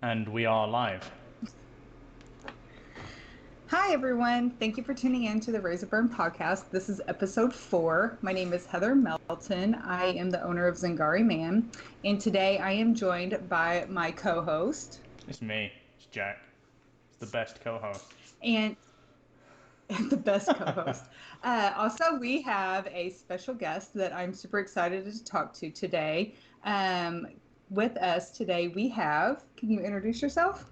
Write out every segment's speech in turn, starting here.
And we are live. Hi, everyone. Thank you for tuning in to the Razor Burn podcast. This is episode 4. My name is Heather Melton. I am the owner of Zingari Man. And today I am joined by my co host It's me. It's Jack. It's the best co-host. and the best co host. Also, we have a special guest that I'm super excited to talk to today. With us today, we have, can you introduce yourself?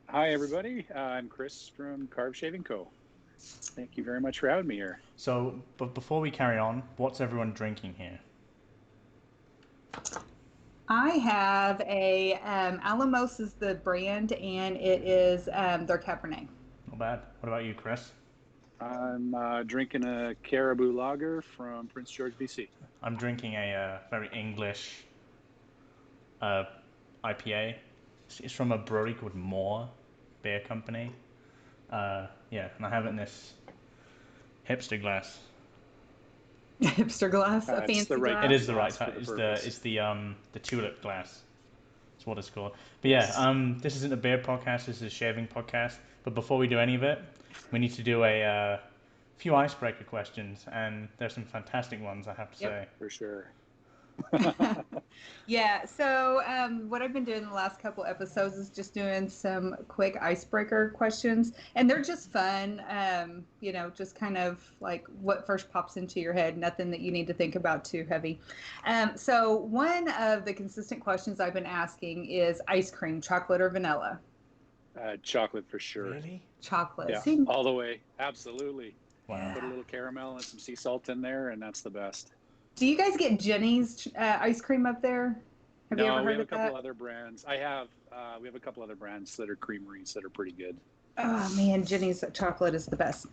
Hi, everybody. I'm Chris from Karve Shaving Co. Thank you very much for having me here. So, but before we carry on, what's everyone drinking here? I have a Alamos is the brand, and it is their Cabernet. Not bad. What about you, Chris? I'm drinking a Caribou Lager from Prince George, BC. I'm drinking a very English IPA. It's from a brewery called Moore Beer Company. Yeah, and I have it in this hipster glass. Hipster glass, a It's fancy the right glass. It is the right glass for type. the It's purpose. the tulip glass. That's what it's called. But yeah, this isn't a beer podcast. This is a shaving podcast. But before we do any of it, we need to do a few icebreaker questions, and there's some fantastic ones, I have to Yep. say. For sure. Yeah, so what I've been doing the last couple episodes is just doing some quick icebreaker questions, and they're just fun. Just kind of like what first pops into your head, nothing that you need to think about too heavy. So one of the consistent questions I've been asking is ice cream, chocolate or vanilla? Chocolate for sure. Really? Chocolate. Yeah, See, all the way. Absolutely. Wow. Put a little caramel and some sea salt in there, and that's the best. do you guys get Jenny's ice cream up there? Have you ever No, we heard have a of couple that? other brands. We have a couple other brands that are creameries that are pretty good. Oh man, Jenny's chocolate is the best.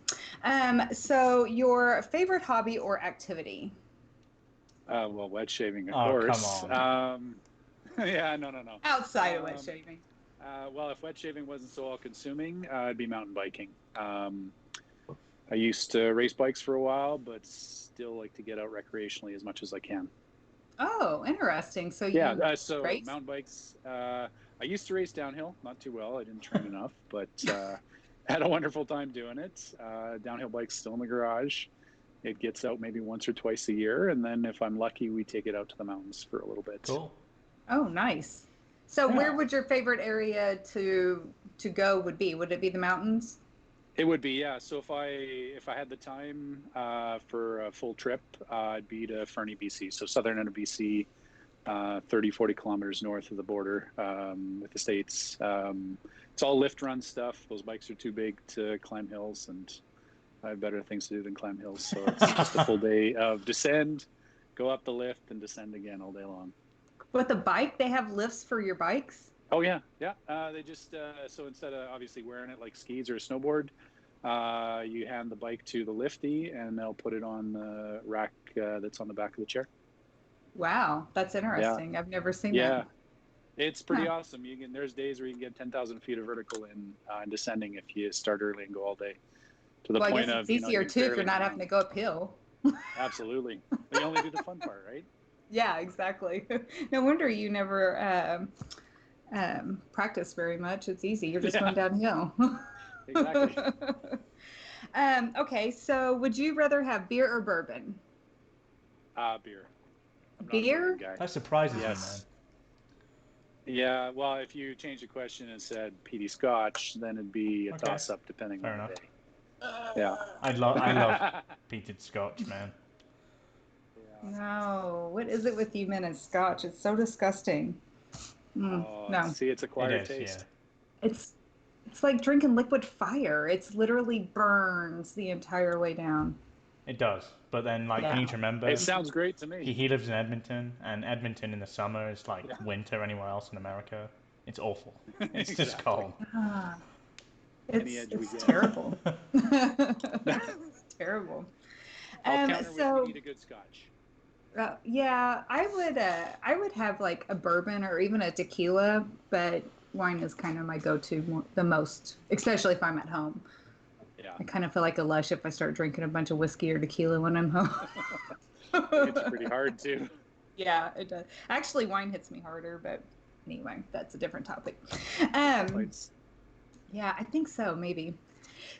So your favorite hobby or activity? Well, wet shaving, of Oh, come course. on. Yeah, no. Outside of wet Um, shaving. Well, if wet shaving wasn't so all-consuming, it'd be mountain biking. I used to race bikes for a while, but still like to get out recreationally as much as I can. Oh, interesting. So Yeah, you so race? mountain bikes. I used to race downhill, not too well. I didn't train enough, but had a wonderful time doing it. Downhill bikes still in the garage. It gets out maybe once or twice a year, and then if I'm lucky, we take it out to the mountains for a little bit. Cool. Oh, nice. So where Yeah. would your favorite area to go would be? Would it be the mountains? It would be, yeah. So if I had the time for a full trip, I'd be to Fernie, BC. So southern end of BC, 30, 40 kilometers north of the border with the States. It's all lift run stuff. Those bikes are too big to climb hills, and I have better things to do than climb hills. So it's just a full day of descend, go up the lift, and descend again all day long. With the bike, they have lifts for your bikes? Oh yeah, yeah. They just so instead of obviously wearing it like skis or a snowboard, you hand the bike to the lifty, and they'll put it on the rack that's on the back of the chair. Wow, that's Yeah, interesting. I've never seen that. yeah. It's pretty Huh. awesome. There's days where you can get 10,000 feet of vertical in descending if you start early and go all day. To the Well, I point guess it's of easier you too if you're barely not hang having on. to go uphill. Absolutely. They only do the fun part, right? Yeah, exactly. No wonder you never practice very much. It's easy. You're just going Yeah, downhill. exactly. Okay, so would you rather have beer or bourbon? Beer. I'm not a bourbon Beer? guy. That surprises me, man. Yes. Yeah, well, if you change the question and said peaty Scotch, then it'd be a Okay, toss-up depending fair on the enough. day. Yeah. I love peated scotch, man. Yeah. No. What is it with you men and scotch? It's so disgusting. Oh, No. see, it's It acquired is, yeah. taste. It's it's like drinking liquid fire. It's literally burns the entire way down. It does. But then, like, you Yeah. need to It remember, sounds great to he, me. he lives in Edmonton, and Edmonton in the summer is like Yeah, winter anywhere else in America. It's awful. It's just exactly. cold. Ah, Any it's edge we it's get. terrible. It's terrible. I'll counter with you So need a good Scotch. yeah, I would have like a bourbon or even a tequila, but wine is kind of my go-to the most, especially if I'm at home. Yeah. I kind of feel like a lush if I start drinking a bunch of whiskey or tequila when I'm home. It hits you pretty hard too. Yeah, it does. Actually, wine hits me harder, but Anyway, that's a different topic. Fights. Yeah, I think so, maybe.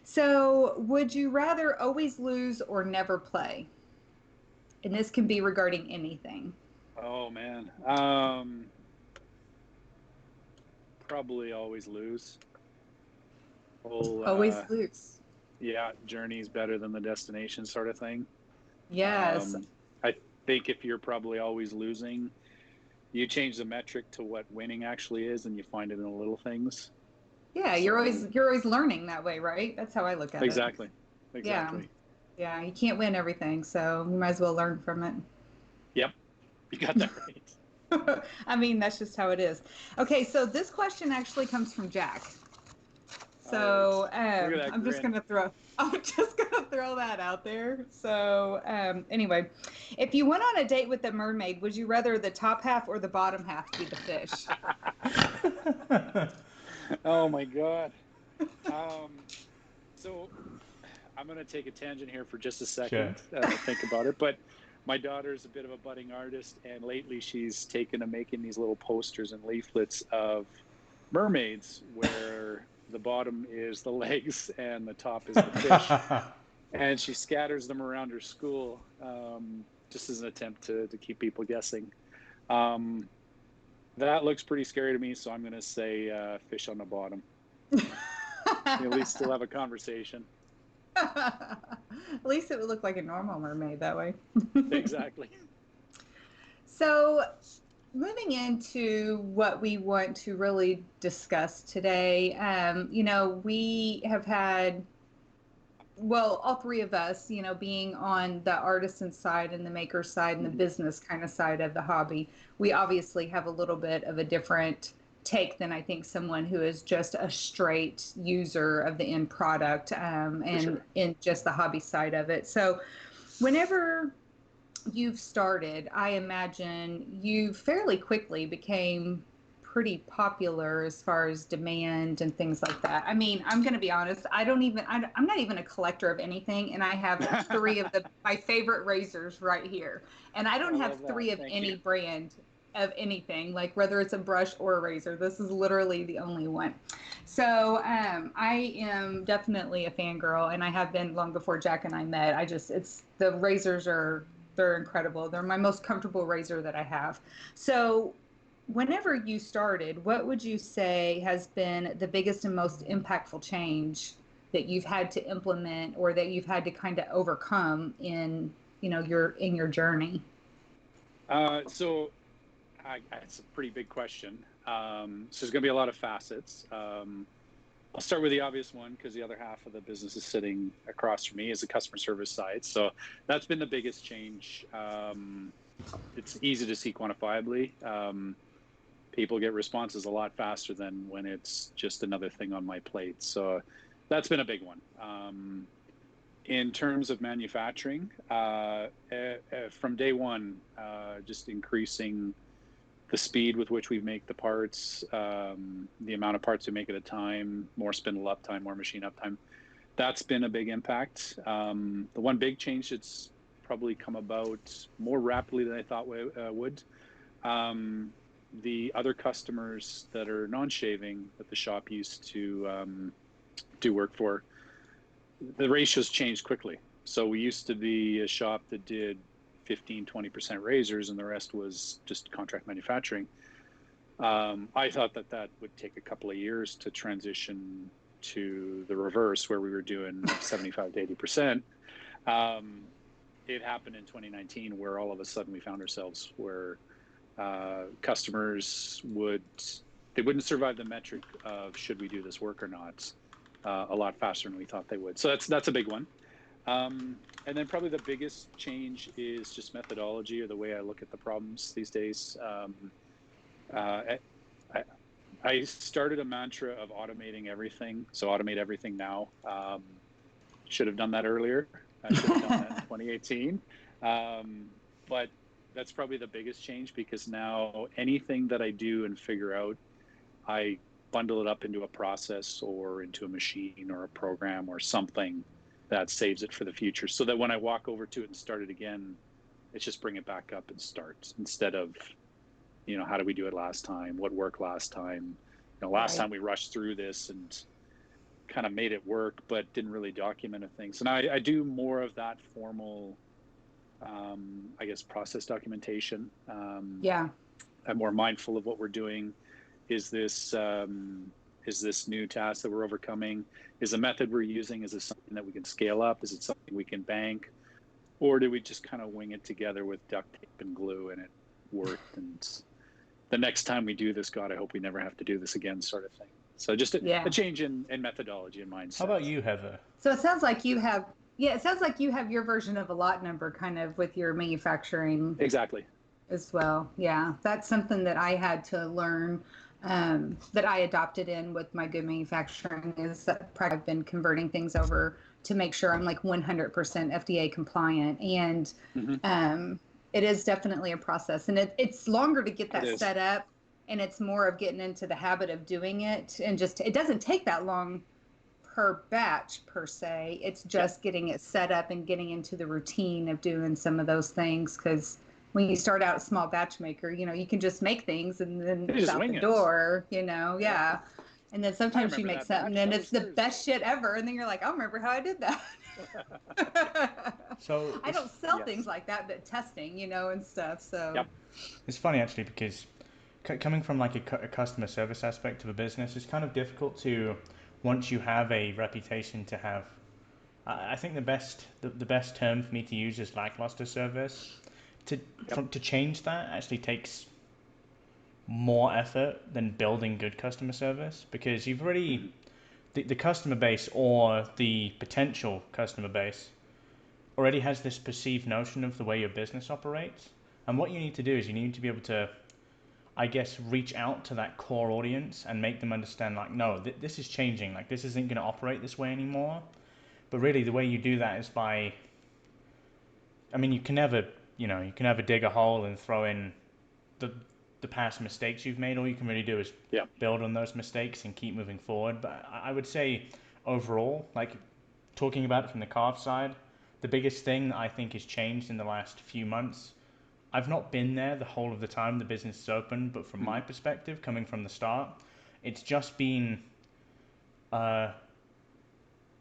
So, would you rather always lose or never play? And this can be regarding anything. Oh man. Probably always lose. Whole Always lose. yeah, journey's better than the destination sort of thing. Yes. I think if you're probably always losing, you change the metric to what winning actually is, and you find it in the little things. Yeah, So, you're always learning that way, right? That's how I look at it. exactly. Yeah. Exactly. Yeah, you can't win everything, so you might as well learn from it. Yep. You got that right. I mean, that's just how it is. Okay, so this question actually comes from Jack. So Look at that I'm just grin. gonna throw I'm just gonna throw that out there. So anyway, if you went on a date with a mermaid, would you rather the top half or the bottom half be the fish? Oh my God. So I'm going to take a tangent here for just a second. Sure. Think about it. But my daughter's a bit of a budding artist, and lately she's taken to making these little posters and leaflets of mermaids where the bottom is the legs and the top is the fish. And she scatters them around her school just as an attempt to keep people guessing. That looks pretty scary to me, so I'm going to say fish on the bottom. At least still have a conversation. At least it would look like a normal mermaid that way. Exactly. So, moving into what we want to really discuss today, we have had, well, all three of us, being on the artisan side and the maker side and the business kind of side of the hobby, we obviously have a little bit of a different take than I think someone who is just a straight user of the end product and sure. in just the hobby side of it. So, whenever you've started, I imagine you fairly quickly became pretty popular as far as demand and things like that. I mean, I'm going to be honest, I'm not even a collector of anything, and I have three of my favorite razors right here. And I don't have three of any brand of anything, like whether it's a brush or a razor. This is literally the only one. So I am definitely a fangirl, and I have been long before Jack and I met. The razors they're incredible. They're my most comfortable razor that I have. So whenever you started, what would you say has been the biggest and most impactful change that you've had to implement or that you've had to kind of overcome in, your journey? So it's a pretty big question. So there's going to be a lot of facets. I'll start with the obvious one because the other half of the business is sitting across from me is the customer service side. So that's been the biggest change. It's easy to see quantifiably. People get responses a lot faster than when it's just another thing on my plate. So that's been a big one. In terms of manufacturing, from day one, just increasing the speed with which we make the parts, the amount of parts we make at a time, more spindle uptime, more machine uptime. That's been a big impact. The one big change that's probably come about more rapidly than I thought would. The other customers that are non-shaving that the shop used to do work for, the ratios changed quickly. So we used to be a shop that did 15-20% razors and the rest was just contract manufacturing. I thought that would take a couple of years to transition to the reverse where we were doing 75 to 80%. It happened in 2019 where all of a sudden we found ourselves where customers wouldn't survive the metric of should we do this work or not a lot faster than we thought they would. So that's a big one. And then probably the biggest change is just methodology or the way I look at the problems these days. I started a mantra of automating everything. So automate everything now. Should have done that earlier. I should have done that in 2018. But that's probably the biggest change because now anything that I do and figure out, I bundle it up into a process or into a machine or a program or something that saves it for the future so that when I walk over to it and start it again, it's just bring it back up and start instead of how did we do it last time? What worked last time? Last time we rushed through this and kind of made it work, but didn't really document a thing. So now I do more of that formal, I guess, process documentation. I'm more mindful of what we're doing. Is this new task that we're overcoming? Is the method we're using, is this something that we can scale up? Is it something we can bank? Or do we just kind of wing it together with duct tape and glue and it worked? And the next time we do this, God, I hope we never have to do this again, sort of thing. So just a change in methodology and mindset. How about you, Heather? So it sounds like you have, your version of a lot number kind of with your manufacturing. Exactly. As well. Yeah. That's something that I had to learn, that I adopted in with my good manufacturing, is that I've been converting things over to make sure I'm like 100% FDA compliant. And it is definitely a process, and it's longer to get that set up, and it's more of getting into the habit of doing it, and just, it doesn't take that long per batch per se. It's just getting it set up and getting into the routine of doing some of those things. Because when you start out a small batch maker, you can just make things and then it's out the door, yeah. And then sometimes you make something and it's the best shit ever, and then you're like, I remember how I did that. So I don't sell things like that, but testing, and stuff. So it's funny actually, because coming from like a customer service aspect of a business, it's kind of difficult to, once you have a reputation, to have, I think the best term for me to use is lackluster service. To change that actually takes more effort than building good customer service, because you've already, the customer base or the potential customer base already has this perceived notion of the way your business operates. And what you need to do is you need to be able to, I guess, reach out to that core audience and make them understand, like, no, this is changing. Like, this isn't going to operate this way anymore. But really, the way you do that is by, I mean, you can never dig a hole and throw in the past mistakes you've made. All you can really do is build on those mistakes and keep moving forward. But I would say overall, like, talking about it from the Karve side, the biggest thing that I think has changed in the last few months, I've not been there the whole of the time the business is open, but from my perspective, coming from the start, it's just been, I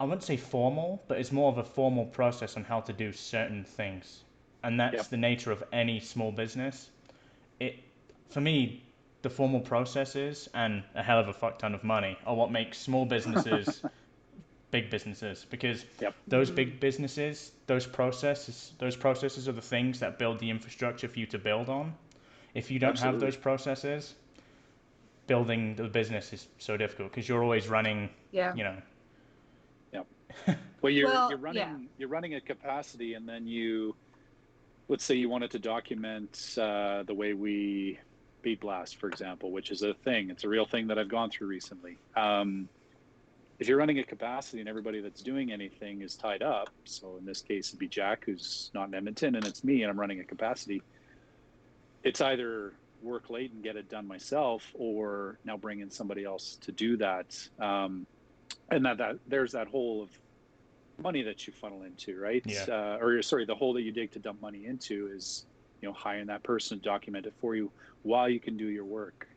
wouldn't say formal, but it's more of a formal process on how to do certain things. And that's the nature of any small business. For me, the formal processes and a hell of a fuck ton of money are what makes small businesses big businesses, because those big businesses, those processes are the things that build the infrastructure for you to build on. If you don't have those processes, building the business is so difficult, because you're always running, Well, you're running at capacity, and then let's say you wanted to document the way we bead blast, for example, which is a thing. It's a real thing that I've gone through recently. If you're running at capacity and everybody that's doing anything is tied up, so in this case it'd be Jack, who's not in Edmonton, and it's me, and I'm running at capacity, it's either work late and get it done myself, or now bring in somebody else to do that. And that there's that hole of money that you funnel into, right? The hole that you dig to dump money into is, hiring that person to document it for you while you can do your work.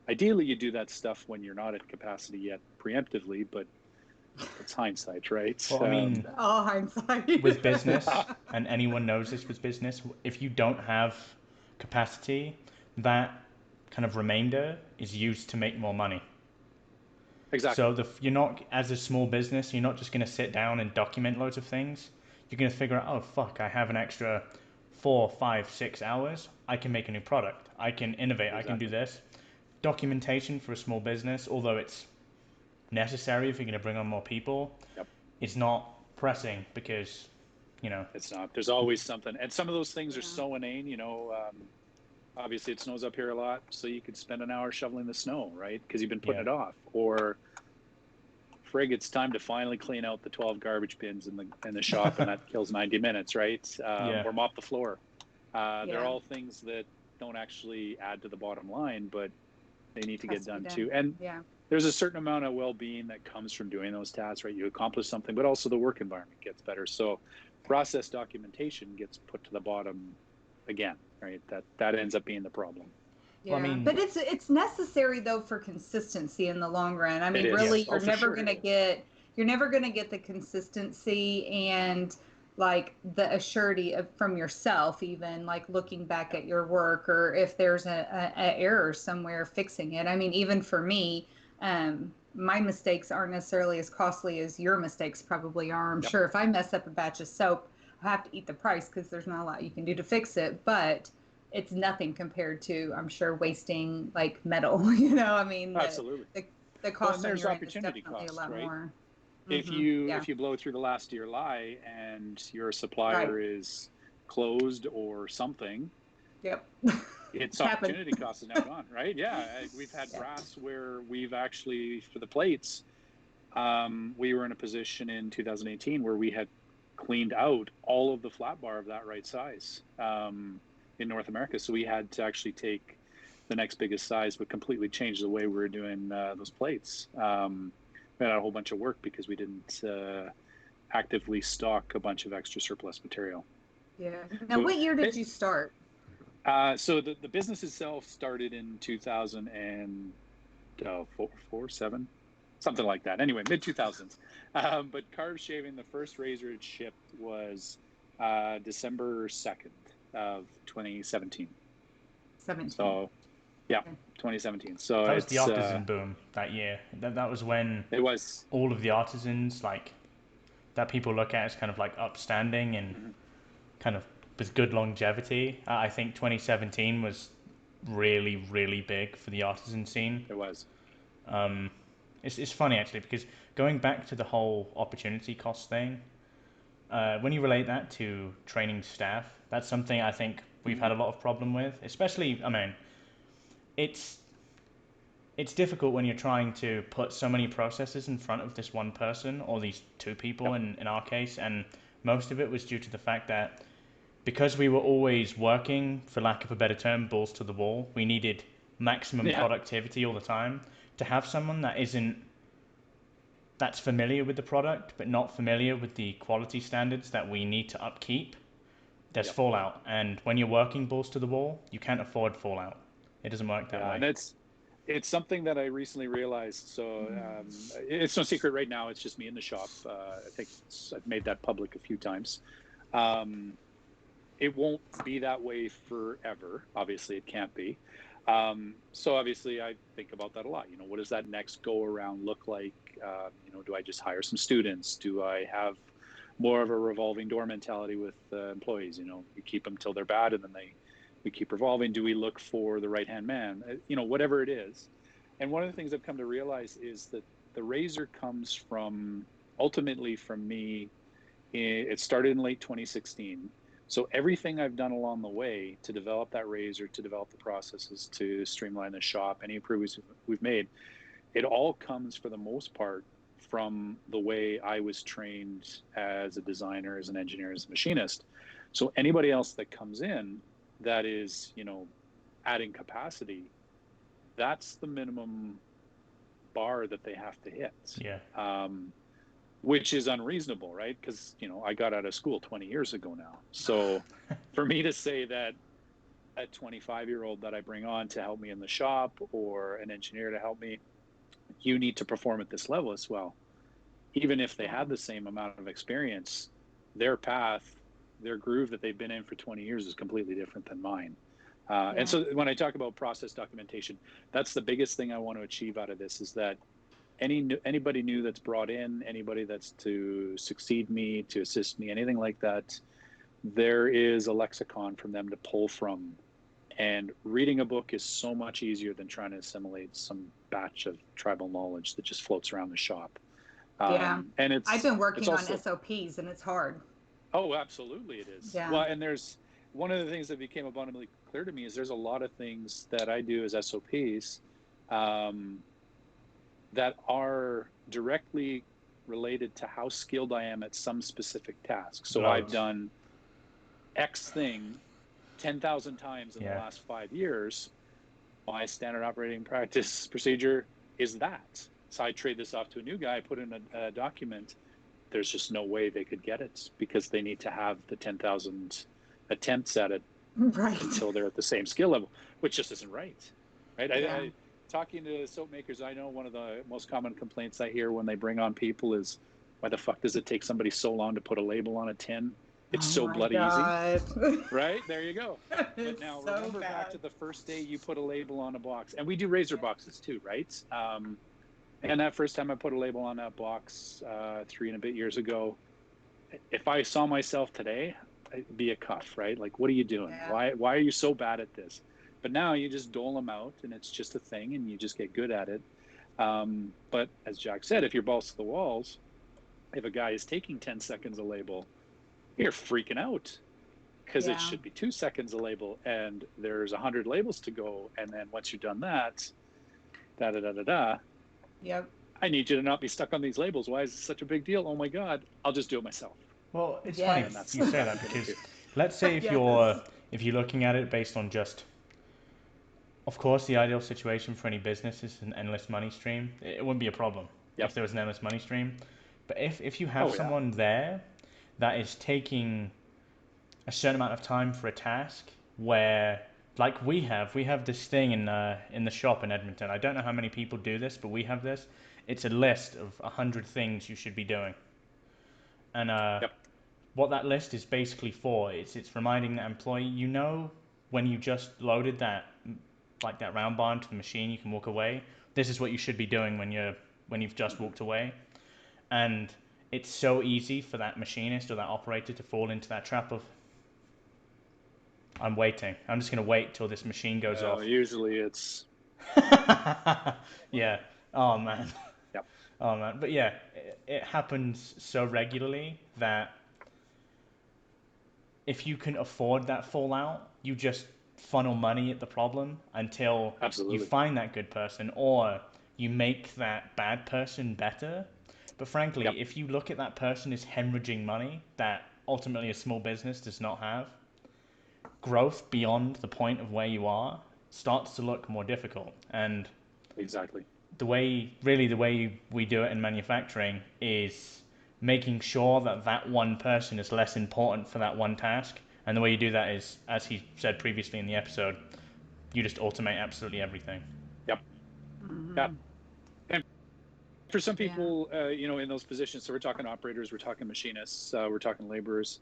Ideally, you do that stuff when you're not at capacity yet, preemptively, but it's hindsight, right? Well, I mean, all hindsight. With business, and anyone knows this with business, if you don't have capacity, that kind of remainder is used to make more money. Exactly. So you're not, as a small business, you're not just going to sit down and document loads of things. You're going to figure out, oh, fuck, I have an extra 4, 5, 6 hours. I can make a new product. I can innovate. I can do this. Documentation for a small business, although it's necessary if you're going to bring on more people, it's not pressing, because, it's not. There's always something. And some of those things are so inane, obviously it snows up here a lot, so you could spend an hour shoveling the snow, right? Because you've been putting it off. Or, frig, it's time to finally clean out the 12 garbage bins in the shop, and that kills 90 minutes, right? Or mop the floor. They're all things that don't actually add to the bottom line, but they need to get done too. And there's a certain amount of well-being that comes from doing those tasks, right? You accomplish something, but also the work environment gets better. So process documentation gets put to the bottom again, right? That ends up being the problem. Yeah, Well, I mean, but it's necessary though for consistency in the long run. I It mean, is. really, yes. Oh, for sure. you're never gonna get the consistency and like the assurity of from yourself, even like looking back Yeah. at your work or if there's a error somewhere, fixing it. I mean, even for me, my mistakes aren't necessarily as costly as your mistakes probably are. I'm Yep. sure if I mess up a batch of soap, I have to eat the price because there's not a lot you can do to fix it, but it's nothing compared to, I'm sure, wasting like metal. I mean, Absolutely. the the Well, cost and on there's your end is opportunity definitely a cost, lot right? more. If Hmm. you Yeah, if you blow through the last of your lye and your right. supplier is closed or something, Yep. its It's happened. opportunity cost is now gone, right? Yeah, we've had Yeah. brass where we've actually, for the plates, we were in a position in 2018 where we had cleaned out all of the flat bar of that right size in North America. So we had to actually take the next biggest size, but completely change the way we were doing those plates. We had a whole bunch of work because we didn't actively stock a bunch of extra surplus material. Yeah. Now, So what year did you start? so the business itself started in 2004, 7, something like that. Anyway, mid 2000s. But Karve Shaving, the first razor it shipped was December 2nd of 2017. 17. So yeah, Okay. 2017. So That was the artisan boom that year. That was when it was. all of the artisans like that people look at as kind of like upstanding and Mhm. kind of with good longevity. I think 2017 was really, really big for the artisan scene. It was. Um, it's funny actually because going back to the whole opportunity cost thing, when you relate that to training staff, that's something I think we've had Mhm. a lot of problem with. Especially, I mean, it's it's difficult when you're trying to put so many processes in front of this one person or these two people Yep. in our case, and most of it was due to the fact that because we were always working, for lack of a better term, balls to the wall, we needed maximum Yeah. productivity all the time. To have someone that's familiar with the product but not familiar with the quality standards that we need to upkeep, there's Yep. fallout. And when you're working balls to the wall, you can't afford fallout. It doesn't work that Yeah. way. And it's something that I recently realized. So it's no secret right now. It's just me in the shop. I think I've made that public a few times. Um, it won't be that way forever. Obviously, it can't be. So obviously, I think about that a lot. What does that next go around look like? Do I just hire some students? Do I have more of a revolving door mentality with employees? We keep them till they're bad, and then we keep revolving. Do we look for the right hand man? Whatever it is. And one of the things I've come to realize is that the razor comes from ultimately from me. It started in late 2016. So everything I've done along the way to develop that razor, to develop the processes, to streamline the shop, any improvements we've made, it all comes for the most part from the way I was trained as a designer, as an engineer, as a machinist. So anybody else that comes in that is, adding capacity, that's the minimum bar that they have to hit. Yeah. Which is unreasonable, right? Because I got out of school 20 years ago now. So for me to say that a 25-year-old that I bring on to help me in the shop or an engineer to help me, you need to perform at this level as well. Even if they Yeah. had the same amount of experience, their path, their groove that they've been in for 20 years is completely different than mine. And Yeah. so when I talk about process documentation, that's the biggest thing I want to achieve out of this is that anybody new that's brought in, anybody that's to succeed me, to assist me, anything like that, there is a lexicon from them to pull from. And reading a book is so much easier than trying to assimilate some batch of tribal knowledge that just floats around the shop. Yeah. And I've it's been it's working on also, SOPs and it's hard. oh, absolutely it is. Yeah. Well, and there's one of the things that became abundantly clear to me is there's a lot of things that I do as SOPs that are directly related to how skilled I am at some specific task. So I've Loads. done X thing 10,000 times in the Yeah. last 5 years. My standard operating practice procedure is that. So I trade this off to a new guy, put in a document. There's just no way they could get it because they need to have the 10,000 attempts at it Right. until they're at the same skill level, which just isn't right. Right. Yeah. Talking to soap makers, I know one of the most common complaints I hear when they bring on people is, why the fuck does it take somebody so long to put a label on a tin? It's Oh so my bloody God. easy. Right? There you go. But It's now so remember bad. back to the first day you put a label on a box. And we do razor boxes too, right? And that first time I put a label on that box 3 and a bit years ago, if I saw myself today, it'd be a cuff, right? Like, what are you doing? Yeah. Why are you so bad at this? But now you just dole them out, and it's just a thing, and you just get good at it. But as Jack said, if you're balls to the walls, if a guy is taking 10 seconds a label, you're freaking out because it Yeah. should be 2 seconds a label, and there's 100 labels to go. And then once you've done that, da da da da da. Yep. I need you to not be stuck on these labels. Why is this such a big deal? Oh my God, I'll just do it myself. Well, it's funny And Yes. that's you say what that I'm getting because to. let's say if Yes. you're looking at it based on just, of course, the ideal situation for any business is an endless money stream. It wouldn't be a problem Yep. if there was an endless money stream. But if you have Oh yeah. someone there that is taking a certain amount of time for a task, where like we have this thing in the shop in Edmonton. I don't know how many people do this, but we have this. It's a list of 100 things you should be doing, and Yep. what that list is basically for, it's reminding that employee, when you just loaded that, like that round bar into the machine, you can walk away. This is what you should be doing when you've just walked away. And it's so easy for that machinist or that operator to fall into that trap of, I'm waiting. I'm just gonna wait till this machine goes off. Usually it's. Yeah. Oh man. Yep. Oh man. But yeah, it happens so regularly that if you can afford that fallout, you just funnel money at the problem until you Absolutely. find that good person or you make that bad person better. But frankly, Yep. if you look at that person as hemorrhaging money that ultimately a small business does not have, growth beyond the point of where you are starts to look more difficult. And Exactly. the way we do it in manufacturing is making sure that that one person is less important for that one task. And the way you do that is, as he said previously in the episode, you just automate absolutely everything. Yep. Yep. Mhm. And for some Yeah. people, in those positions, so we're talking operators, we're talking machinists, we're talking laborers.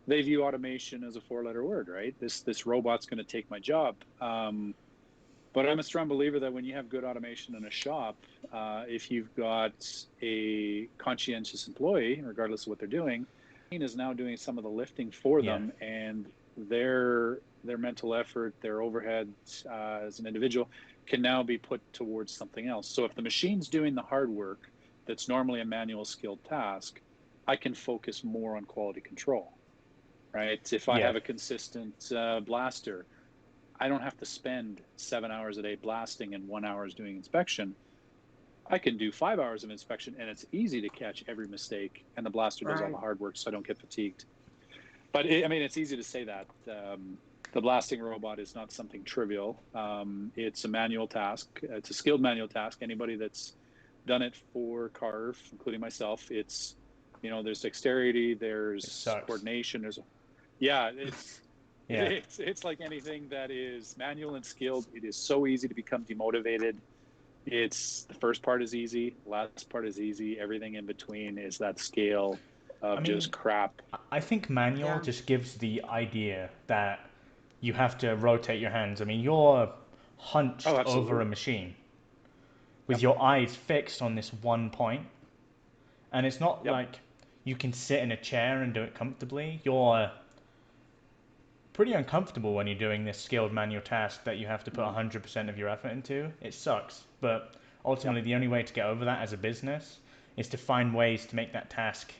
They view automation as a 4-letter word, right? This robot's going to take my job. But I'm a strong believer that when you have good automation in a shop, if you've got a conscientious employee, regardless of what they're doing, is now doing some of the lifting for Yeah. them, and their mental effort, their overhead as an individual can now be put towards something else. So if the machine's doing the hard work that's normally a manual skilled task, I can focus more on quality control, right? If I Yeah. have a consistent blaster, I don't have to spend 7 hours a day blasting and 1 hour doing inspection. I can do 5 hours of inspection, and it's easy to catch every mistake, and the blaster does all the Right. hard work, so I don't get fatigued. But it's easy to say that. The blasting robot is not something trivial. It's a manual task. It's a skilled manual task. Anybody that's done it for Karve, including myself, it's, there's dexterity, It there's sucks. coordination, it's Yeah. it's like anything that is manual and skilled. It is so easy to become demotivated. It's the first part is easy, last part is easy. Everything in between is that scale I of just mean, crap. I think manual Yeah. just gives the idea that you have to rotate your hands. I mean, you're Oh, hunched over a absolutely. machine with Yep. your eyes fixed on this one point. And it's not Yep. like you can sit in a chair and do it comfortably. You're pretty uncomfortable when you're doing this skilled manual task that you have to put Mm-hmm. 100% of your effort into. It sucks. But Yep. ultimately, the only way to get over that as a business is to find ways to make that task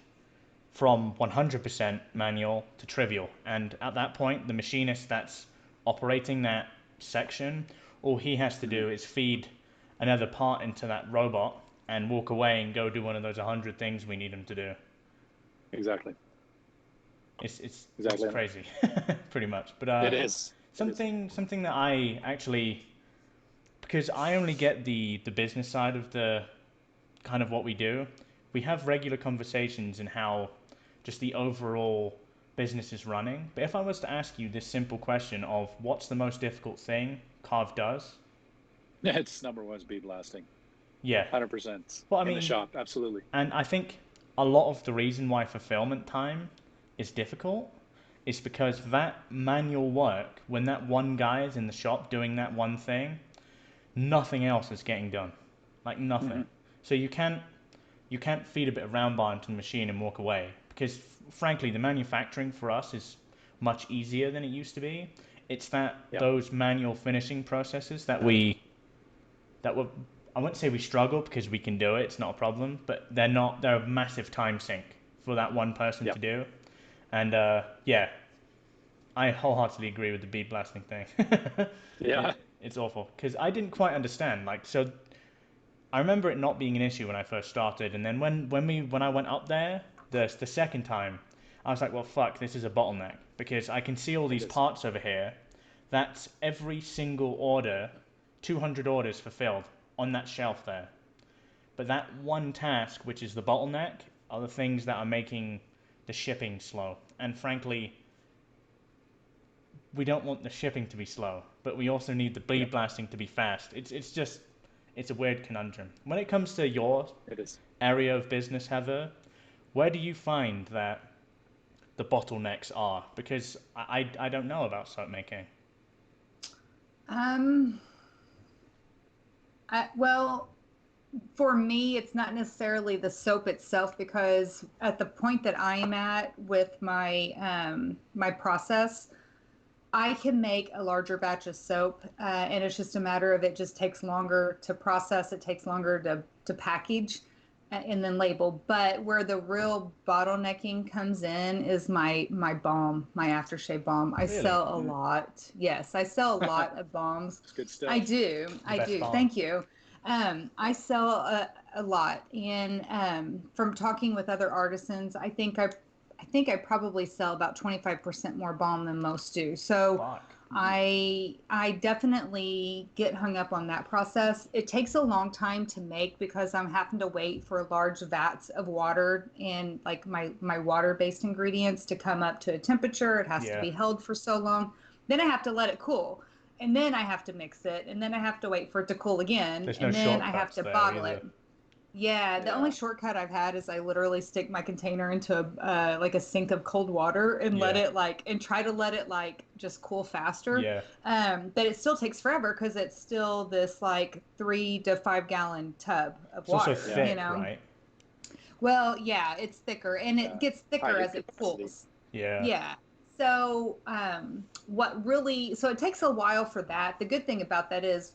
from 100% manual to trivial. And at that point, the machinist that's operating that section, all he has to Mm-hmm. do is feed another part into that robot and walk away and go do one of those 100 things we need him to do. Exactly. It's Exactly. crazy, pretty much. But It is. It is. something that I actually, because I only get the business side of the kind of what we do. We have regular conversations in how just the overall business is running. But if I was to ask you this simple question of what's the most difficult thing Karve does? It's number one is bead blasting. Yeah. 100%. Well, I In the mean, shop, absolutely. and I think a lot of the reason why fulfillment time is difficult is because that manual work, when that one guy is in the shop doing that one thing, nothing else is getting done. Like nothing. So you can't feed a bit of round bar into the machine and walk away because frankly the manufacturing for us is much easier than it used to be. It's that those manual finishing processes that we I wouldn't say we struggle because we can do it, it's not a problem, but they're a massive time sink for that one person to do. And yeah, I wholeheartedly agree with the bead blasting thing. Yeah. It's awful because I didn't quite understand. Like, so I remember it not being an issue when I first started, and then when I went up there the second time, I was like, well, fuck, this is a bottleneck because I can see all these parts over here. That's every single order, 200 orders fulfilled on that shelf there. But that one task, which is the bottleneck, are the things that are making the shipping slow. And frankly, we don't want the shipping to be slow, but we also need the bead blasting to be fast. It's a weird conundrum. When it comes to your area of business, Heather, where do you find that the bottlenecks are? Because I don't know about soap making. Well, for me, it's not necessarily the soap itself because at the point that I am at with my process, I can make a larger batch of soap, and it's just a matter of it just takes longer to process. It takes longer to package and then label. But where the real bottlenecking comes in is my balm, my aftershave balm. I sell a lot. Yes, I sell a lot of balms. It's good stuff. I do. Balm. Thank you. I sell a lot, and from talking with other artisans, I think I probably sell about 25% more balm than most do. So I definitely get hung up on that process. It takes a long time to make because I'm having to wait for large vats of water and like my water-based ingredients to come up to a temperature. It has to be held for so long. Then I have to let it cool. And then I have to mix it, and then I have to wait for it to cool again, and then I have to bottle it. Yeah, the only shortcut I've had is I literally stick my container into like a sink of cold water and let it and try to let it just cool faster. Yeah. But it still takes forever because it's still this like 3 to 5 gallon tub of water. It's also thick, right? Well, yeah, it's thicker, and it gets thicker as it cools. Yeah. So so it takes a while for that. The good thing about that is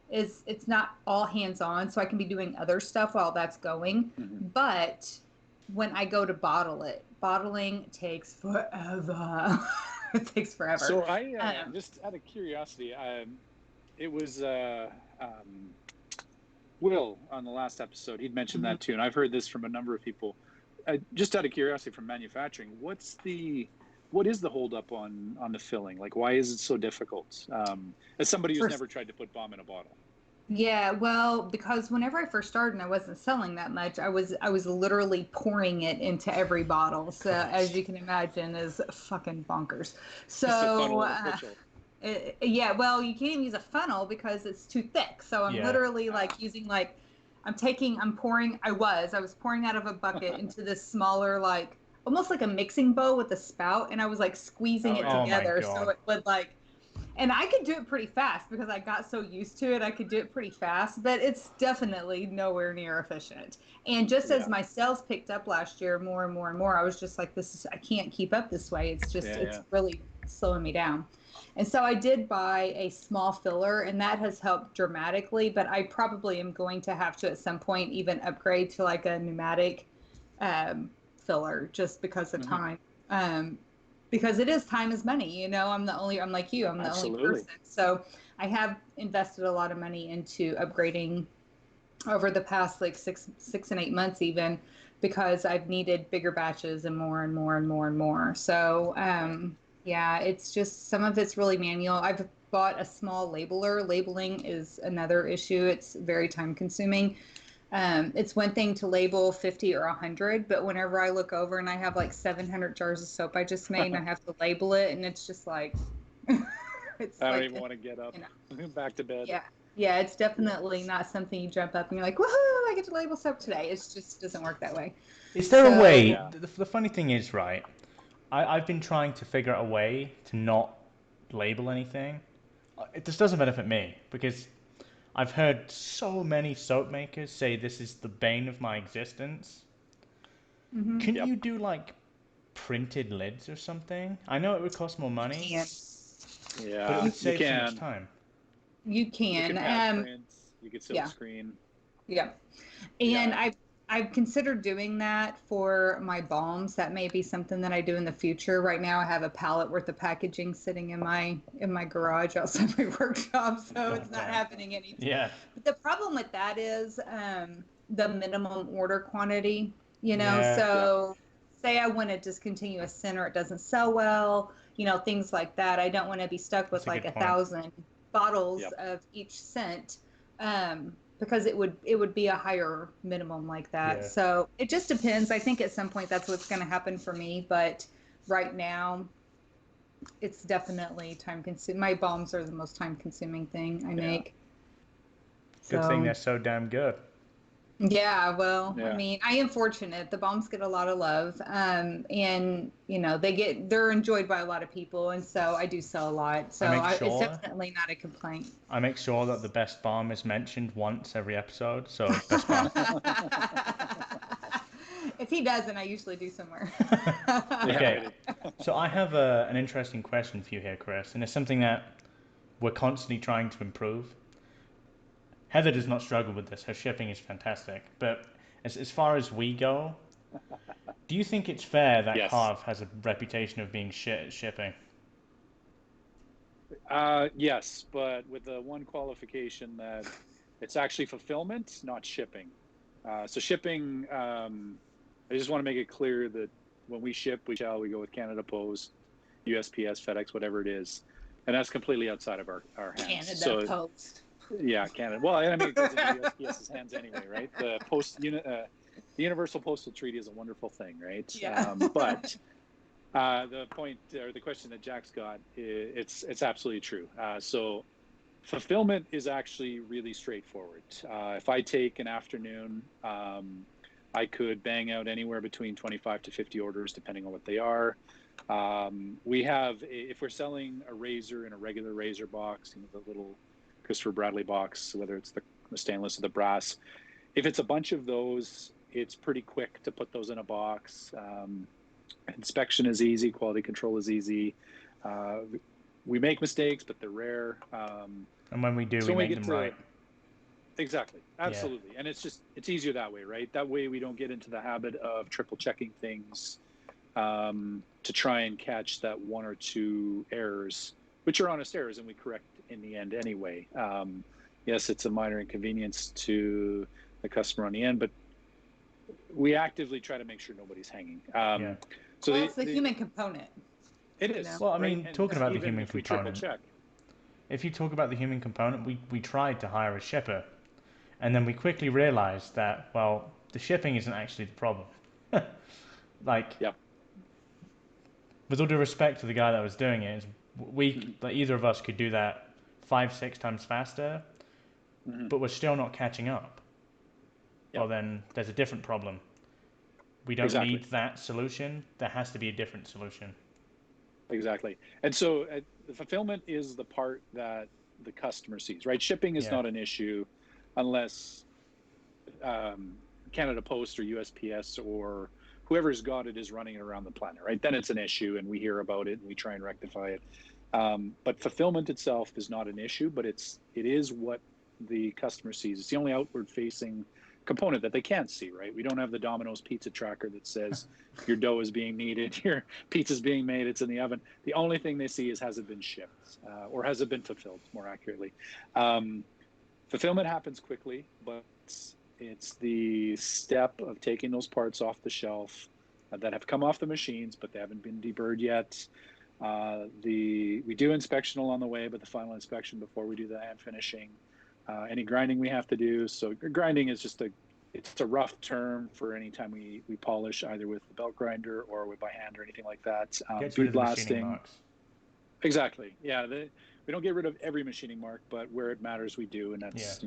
it's not all hands on, so I can be doing other stuff while that's going. But when I go to bottle it, bottling takes forever. It takes forever. So I just out of curiosity, it was Will on the last episode. He'd mentioned that too, and I've heard this from a number of people. Just out of curiosity, from manufacturing, what is the holdup on the filling? Like, why is it so difficult? As somebody who's never tried to put balm in a bottle. Yeah, well, because whenever I first started and I wasn't selling that much, I was literally pouring it into every bottle. So as you can imagine, is fucking bonkers. So yeah, well, you can't even use a funnel because it's too thick. So I'm literally using I was pouring out of a bucket into this smaller almost like a mixing bowl with a spout, and I was squeezing it together so it would and I could do it pretty fast because I got so used to it. I could do it pretty fast, but it's definitely nowhere near efficient. And just as my sales picked up last year more and more and more, I was just like, I can't keep up this way. It's just, it's really slowing me down. And so I did buy a small filler, and that has helped dramatically, but I probably am going to have to at some point even upgrade to a pneumatic filler just because of time. Because it is time is money, I'm like you, I'm the only person. So I have invested a lot of money into upgrading over the past 6 and 8 months even, because I've needed bigger batches and more and more and more and more. So yeah, it's just some of it's really manual. I've bought a small labeler. Labeling is another issue. It's very time consuming. It's one thing to label 50 or 100, but whenever I look over and I have like 700 jars of soap I just made and I have to label it, and it's just like, it's I don't like, even want to get up, you know, back to bed. yeah. Yeah, it's definitely not something you jump up and you're like, woohoo, I get to label soap today. It's just doesn't work that way. Is there a So, way? Yeah. The funny thing is, right? I've been trying to figure out a way to not label anything. It just doesn't benefit me because I've heard so many soap makers say this is the bane of my existence. mhm, Couldn't Yep. you do like printed lids or something? I know it would cost more money, can. but it Yeah, would you save so much can. time. You You can. can pad prints. You could silk Yeah, screen. yeah. And Yeah. I've considered doing that for my balms. That may be something that I do in the future. Right now, I have a pallet worth of packaging sitting in my garage outside my workshop, so it's not Okay. happening anytime. Yeah. But the problem with that is the minimum order quantity. Yeah. Yep. So say I want to discontinue a scent or it doesn't sell well, things like that. I don't want to be stuck That's with a like good a point. thousand bottles Yep. of each scent. Because it would be a higher minimum like that. Yeah. So it just depends. I think at some point that's what's going to happen for me, but right now it's definitely time consuming. My balms are the most time consuming thing I Yeah. make. Good thing So they're so damn good. yeah, well, I Yeah. mean, I am fortunate. The balms get a lot of love, and they're enjoyed by a lot of people, and so I do sell a lot. I So make it's sure definitely not a complaint. I make sure that the best balm is mentioned once every episode. So best balm. If he doesn't, I usually do somewhere. Yeah. Okay. Right. So I have an interesting question for you here, Chris, and it's something that we're constantly trying to improve. Heather does not struggle with this. Her shipping is fantastic. But as far as we go, do you think it's fair that Yes. Karve has a reputation of being shit at shipping? Yes, but with the one qualification that it's actually fulfillment, not shipping. So shipping, I just want to make it clear that when we ship, we go with Canada Post, USPS, FedEx, whatever it is, and that's completely outside of our hands. Canada So Post. yeah, Canada. Well, I mean, it goes into USPS's hands anyway, right? The Universal Postal Treaty is a wonderful thing, right? Yeah. But the point or the question that Jack's got, it's absolutely true. So fulfillment is actually really straightforward. If I take an afternoon, I could bang out anywhere between 25 to 50 orders, depending on what they are. We have, if we're selling a razor in a regular razor box, the little Christopher Bradley box, whether it's the stainless or the brass, if it's a bunch of those, it's pretty quick to put those in a box. Inspection is easy, quality control is easy. We make mistakes, but they're rare. And when we do, So we when we make get them to right. exactly, absolutely, and it's easier that way, right? That way we don't get into the habit of triple checking things to try and catch that one or two errors, which are honest errors, and we correct in the end anyway. Yes, it's a minor inconvenience to the customer on the end, but we actively try to make sure nobody's hanging. Yeah. So Well, it's the human component. it is, Well, I right? mean, And talking about the even human if we triple component, check, if you talk about the human component, we tried to hire a shipper, and then we quickly realized that, well, the shipping isn't actually the problem. Like, yep. with all due respect to the guy that was doing it, like, either of us could do that 5, 6 times faster, Mm-hmm. but we're still not catching up. Yep. Well, then there's a different problem. We don't Exactly. need that solution. There has to be a different solution. Exactly. And so the fulfillment is the part that the customer sees, right? Shipping is Yeah. not an issue unless Canada Post or USPS or whoever's got it is running it around the planet, right? Then it's an issue and we hear about it and we try and rectify it. But fulfillment itself is not an issue, but it is what the customer sees. It's the only outward facing component that they can't see, right? We don't have the Domino's pizza tracker that says your dough is being kneaded, your pizza's being made, it's in the oven. The only thing they see is has it been shipped or has it been fulfilled, more accurately. Fulfillment happens quickly, but it's the step of taking those parts off the shelf that have come off the machines, but they haven't been deburred yet. We do inspection along the way, but the final inspection before we do the hand finishing. Any grinding we have to do. So grinding is just it's a rough term for any time we polish either with the belt grinder or by hand or anything like that. Gets rid Bead of the machining blasting. marks. Exactly. Yeah. We don't get rid of every machining mark, but where it matters, we do. And that's,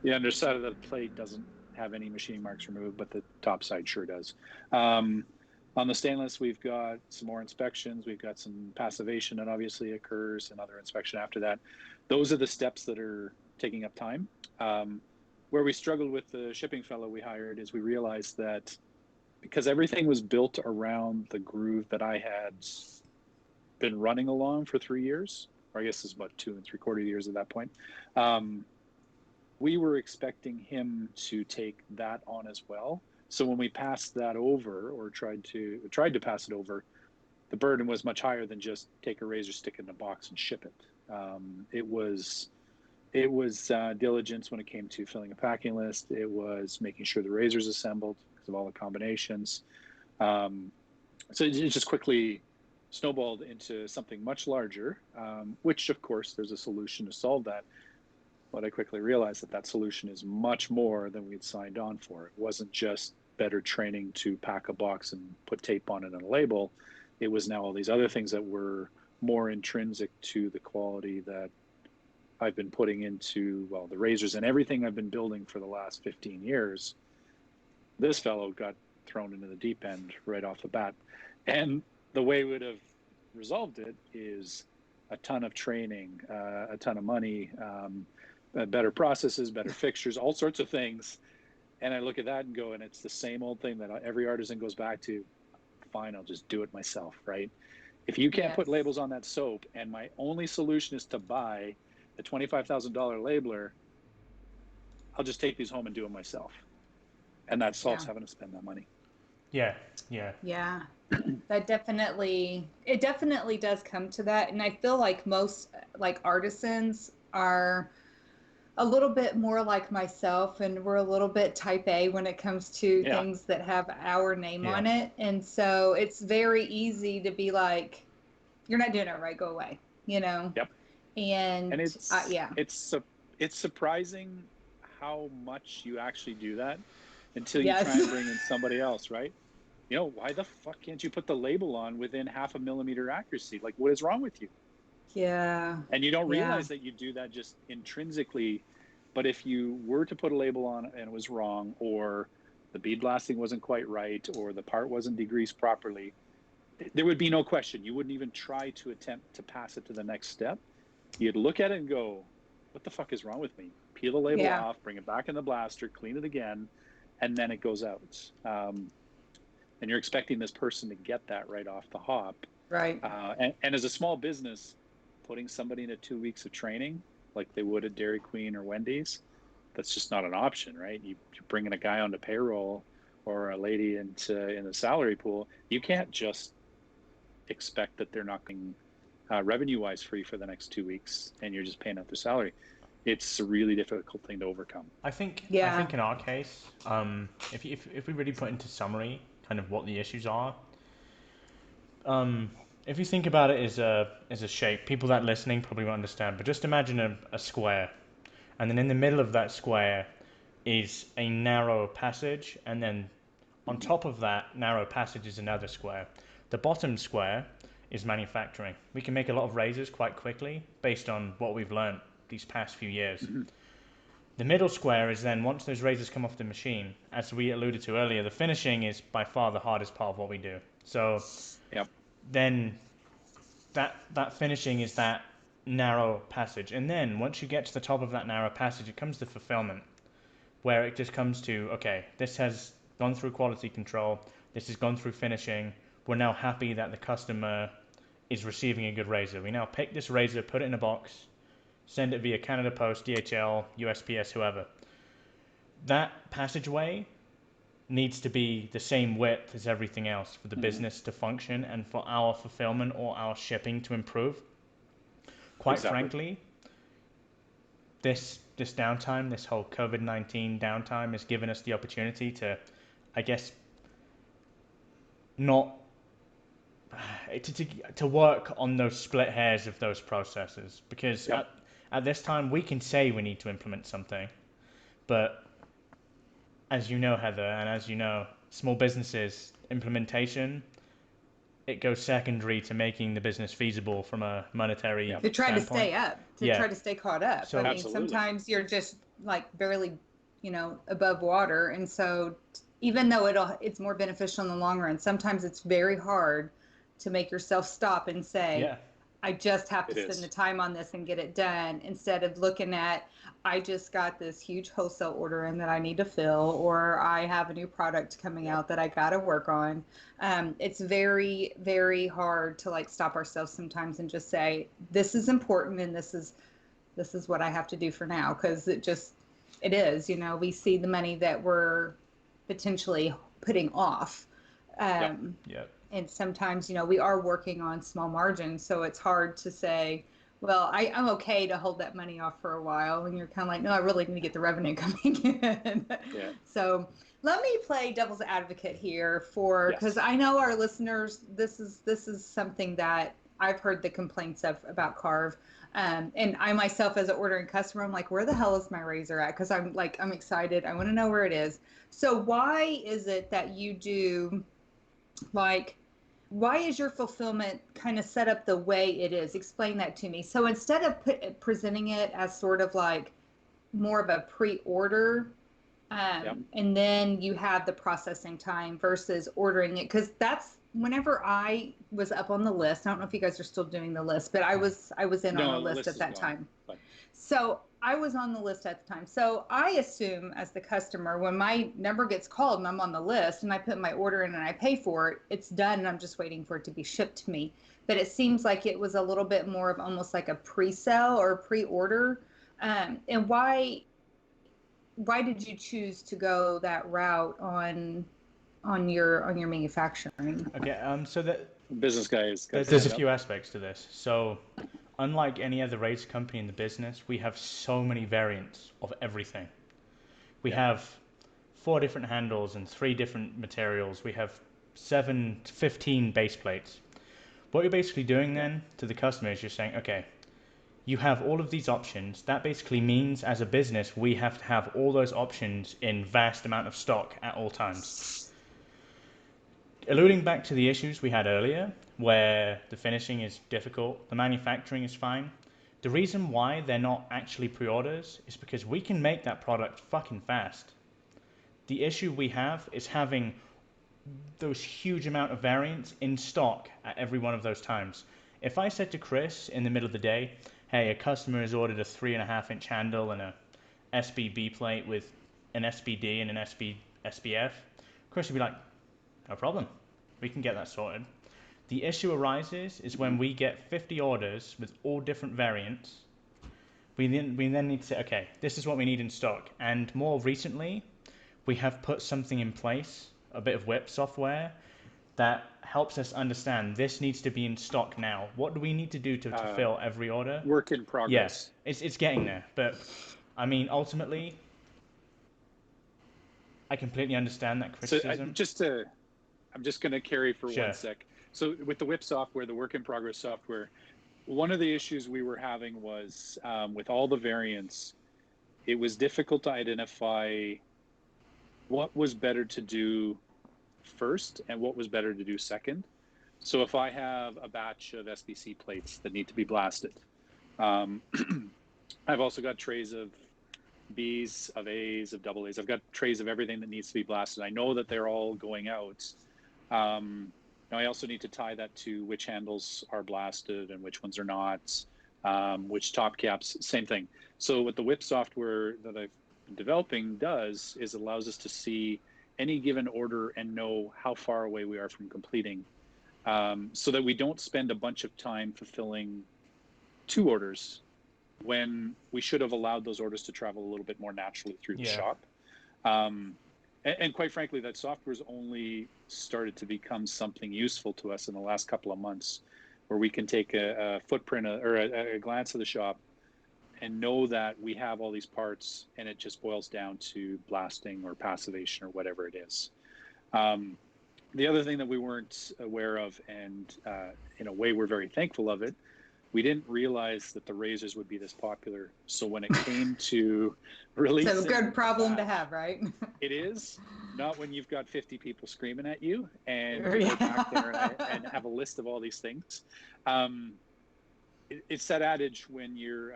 the underside of the plate doesn't have any machining marks removed, but the top side sure does. On the stainless, we've got some more inspections. We've got some passivation that obviously occurs, and other inspection after that. Those are the steps that are taking up time. Where we struggled with the shipping fellow we hired is we realized that because everything was built around the groove that I had been running along for 3 years, or I guess it's about 2 3/4 years at that point. We were expecting him to take that on as well. So when we passed that over, or tried to pass it over, the burden was much higher than just take a razor, stick it in a box, and ship it. It was diligence when it came to filling a packing list. It was making sure the razor's assembled because of all the combinations. So it just quickly snowballed into something much larger, which of course there's a solution to solve that. But I quickly realized that solution is much more than we'd signed on for. It wasn't just better training to pack a box and put tape on it and a label. It was now all these other things that were more intrinsic to the quality that I've been putting into, well, the razors and everything I've been building for the last 15 years. This fellow got thrown into the deep end right off the bat. And the way we would have resolved it is a ton of training, a ton of money, better processes, better fixtures, all sorts of things. And I look at that and go, and it's the same old thing that every artisan goes back to. Fine, I'll just do it myself, right? If you can't put labels on that soap, and my only solution is to buy a $25,000 labeler, I'll just take these home and do them myself. And that solves having to spend that money. Yeah. It definitely does come to that. And I feel like most artisans are a little bit more like myself, and we're a little bit type A when it comes to things that have our name on it. And so it's very easy to be like, you're not doing it right, go away, Yep. And it's surprising how much you actually do that until you try and bring in somebody else, right? Why the fuck can't you put the label on within 0.5 millimeter accuracy? Like, what is wrong with you? Yeah. And you don't realize that you do that just intrinsically. But if you were to put a label on and it was wrong, or the bead blasting wasn't quite right, or the part wasn't degreased properly, there would be no question. You wouldn't even try to attempt to pass it to the next step. You'd look at it and go, what the fuck is wrong with me? Peel the label off, bring it back in the blaster, clean it again, and then it goes out. And you're expecting this person to get that right off the hop. Right. And as a small business, putting somebody into 2 weeks of training like they would at Dairy Queen or Wendy's, that's just not an option, right? You're bringing a guy onto payroll or a lady in the salary pool. You can't just expect that they're not going revenue-wise free for the next 2 weeks and you're just paying out their salary. It's a really difficult thing to overcome. I think in our case, if we really put into summary kind of what the issues are, if you think about it as a shape, people that are listening probably won't understand, but just imagine a square, and then in the middle of that square is a narrow passage, and then on top of that narrow passage is another square. The bottom square is manufacturing. We can make a lot of razors quite quickly based on what we've learned these past few years. Mm-hmm. The middle square is then, once those razors come off the machine, as we alluded to earlier, the finishing is by far the hardest part of what we do. So then that finishing is that narrow passage. And then once you get to the top of that narrow passage, it comes to fulfillment, where it just comes to, okay, this has gone through quality control, this has gone through finishing, we're now happy that the customer is receiving a good razor. We now pick this razor, put it in a box, send it via Canada Post, DHL, USPS, whoever. That passageway needs to be the same width as everything else for the business to function and for our fulfillment or our shipping to improve. Quite frankly, this downtime, this whole COVID-19 downtime has given us the opportunity to, I guess, to work on those split hairs of those processes, because at this time we can say we need to implement something, but as you know, Heather, and as you know, small businesses implementation, it goes secondary to making the business feasible from a monetary To try to standpoint. stay up, to Yeah. try to stay caught up. So I mean, Absolutely. sometimes you're just like barely, above water. And so even though it's more beneficial in the long run, sometimes it's very hard to make yourself stop and say, yeah, I just have to It spend the is. time on this and get it done, instead of looking at, I just got this huge wholesale order in that I need to fill, or I have a new product coming Yep. out that I got to work on. It's very, very hard to like stop ourselves sometimes and just say, this is important and this is what I have to do for now, because it is, we see the money that we're potentially putting off. Yep. yeah, And sometimes, we are working on small margins, so it's hard to say, well, I'm okay to hold that money off for a while. And you're kind of like, no, I really need to get the revenue coming in. Yeah. So let me play devil's advocate here because Yes. I know our listeners, this is something that I've heard the complaints of about Karve. And I myself, as an ordering customer, I'm like, where the hell is my razor at? Because I'm excited. I want to know where it is. So why is it that you do, like, why is your fulfillment kind of set up the way it is? Explain that to me. So instead of presenting it as sort of like more of a pre-order, Yep. and then you have the processing time versus ordering it, because that's whenever I was up on the list. I don't know if you guys are still doing the list, but I was in on the No, the list list at is that gone. time. But So I was on the list at the time. So I assume, as the customer, when my number gets called and I'm on the list and I put my order in and I pay for it, it's done and I'm just waiting for it to be shipped to me. But it seems like it was a little bit more of almost like a pre-sale or pre-order. And why did you choose to go that route on your manufacturing? okay. So that business guy has got his there's a hand up. few aspects to this. So, unlike any other race company in the business, we have so many variants of everything. We Yeah. have 4 different handles and 3 different materials. We have 7 to 15 base plates. What you're basically doing Yeah. then to the customer is you're saying, okay, you have all of these options. That basically means as a business, we have to have all those options in vast amount of stock at all times. Alluding back to the issues we had earlier, where the finishing is difficult, the manufacturing is fine. The reason why they're not actually pre-orders is because we can make that product fucking fast. The issue we have is having those huge amount of variants in stock at every one of those times. If I said to Chris in the middle of the day, hey, a customer has ordered a 3.5-inch handle and a SBB plate with an SBD and an SBF, Chris would be like, no problem, we can get that sorted. The issue arises is when we get 50 orders with all different variants. We then need to say, okay, this is what we need in stock. And more recently, we have put something in place, a bit of whip software, that helps us understand this needs to be in stock now. What do we need to do to fill every order? Work in Yeah, progress. it's getting there. But, I mean, ultimately, I completely understand that So criticism. I'm just going to carry for Sure. 1 sec. So with the whip software, the work in progress software, one of the issues we were having was with all the variants, it was difficult to identify what was better to do first and what was better to do second. So if I have a batch of SBC plates that need to be blasted, I've also got trays of Bs, of As, of double As. I've got trays of everything that needs to be blasted. I know that they're all going out. Now I also need to tie that to which handles are blasted and which ones are not, which top caps, same thing. So what the whip software that I've been developing does is it allows us to see any given order and know how far away we are from completing, so that we don't spend a bunch of time fulfilling 2 orders when we should have allowed those orders to travel a little bit more naturally through the shop. And quite frankly, that software's only started to become something useful to us in the last couple of months, where we can take a footprint or a glance of the shop and know that we have all these parts, and it just boils down to blasting or passivation or whatever it is. The other thing that we weren't aware of, and in a way we're very thankful of it, we didn't realize that the razors would be this popular. So when it came to releasing, So good problem to have, right? it is not when you've got 50 people screaming at you and you Yeah. go back there and have a list of all these things. It's that adage when you're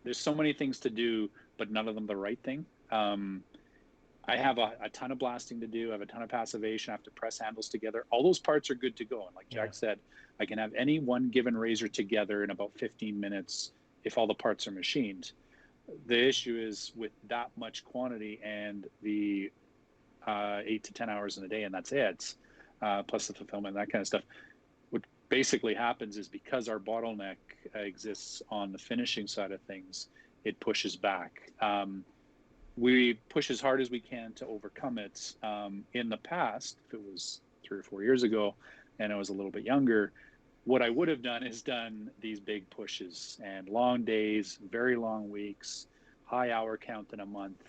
there's so many things to do, but none of them the right thing. I have a ton of blasting to do. I have a ton of passivation. I have to press handles together. All those parts are good to go. And like Jack said, I can have any one given razor together in about 15 minutes if all the parts are machined. The issue is with that much quantity and the 8 to 10 hours in a day, and that's it, plus the fulfillment, that kind of stuff. What basically happens is because our bottleneck exists on the finishing side of things, it pushes back. We push as hard as we can to overcome it. In the past, if it was 3 or 4 years ago and I was a little bit younger, what I would have done is done these big pushes and long days, very long weeks, high hour count in a month.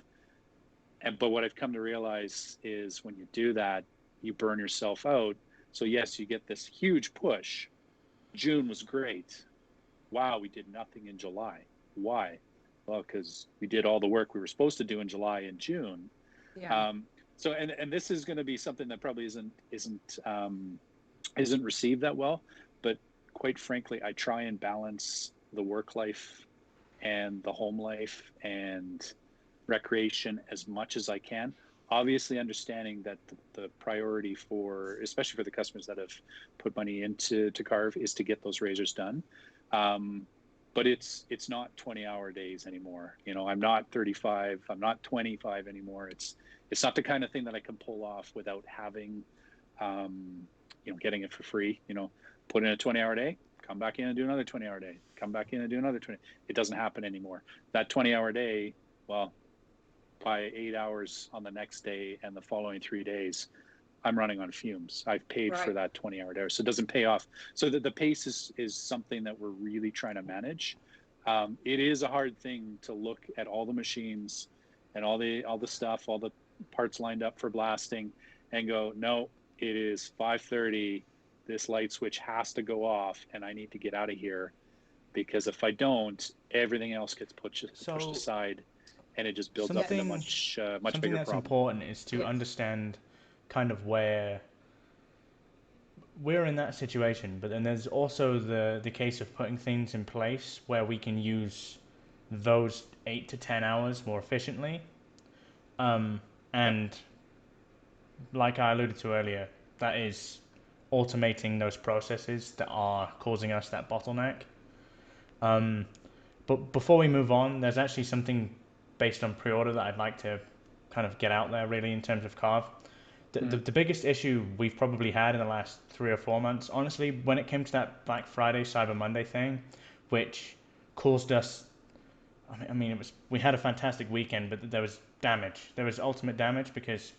But what I've come to realize is when you do that, you burn yourself out. So yes, you get this huge push. June was great. Wow, we did nothing in July. Why? Well, because we did all the work we were supposed to do in July and June. Yeah. So and this is going to be something that probably isn't received that well. But quite frankly, I try and balance the work life and the home life and recreation as much as I can. Obviously, understanding that the priority for, especially for the customers that have put money into Karve, is to get those razors done. But it's not 20-hour days anymore. You know, I'm not 35. I'm not 25 anymore. It's not the kind of thing that I can pull off without having, getting it for free. You know, put in a 20-hour day, come back in and do another 20-hour day, come back in and do another 20. It doesn't happen anymore. That 20-hour day, well, by 8 hours on the next day and the following 3 days, I'm running on fumes. I've paid for that 20-hour day, so it doesn't pay off. So the pace is something that we're really trying to manage. It is a hard thing to look at all the machines and all the stuff, all the parts lined up for blasting, and go, no, it is 5:30. This light switch has to go off, and I need to get out of here, because if I don't, everything else gets pushed aside, and it just builds up into much bigger problem. Something that's important is to understand kind of where we're in that situation, but then there's also the case of putting things in place where we can use those 8 to 10 hours more efficiently. And like I alluded to earlier, that is automating those processes that are causing us that bottleneck. But before we move on, there's actually something based on pre-order that I'd like to kind of get out there really in terms of Karve. The biggest issue we've probably had in the last 3 or 4 months, honestly, when it came to that Black Friday, Cyber Monday thing, which caused us, I mean, we had a fantastic weekend, but there was damage. There was ultimate damage because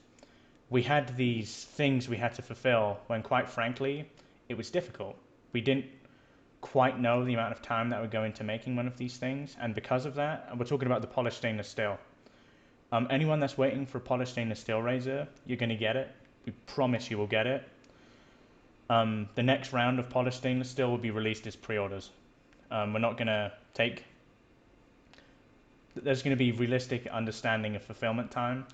we had these things we had to fulfill when, quite frankly, it was difficult. We didn't quite know the amount of time that would go into making one of these things, and because of that, and we're talking about the polished stainless steel. Anyone that's waiting for a polished stainless steel razor, you're going to get it. We promise you will get it. The next round of polished stainless steel will be released as pre-orders. We're not going to take... There's going to be realistic understanding of fulfillment time.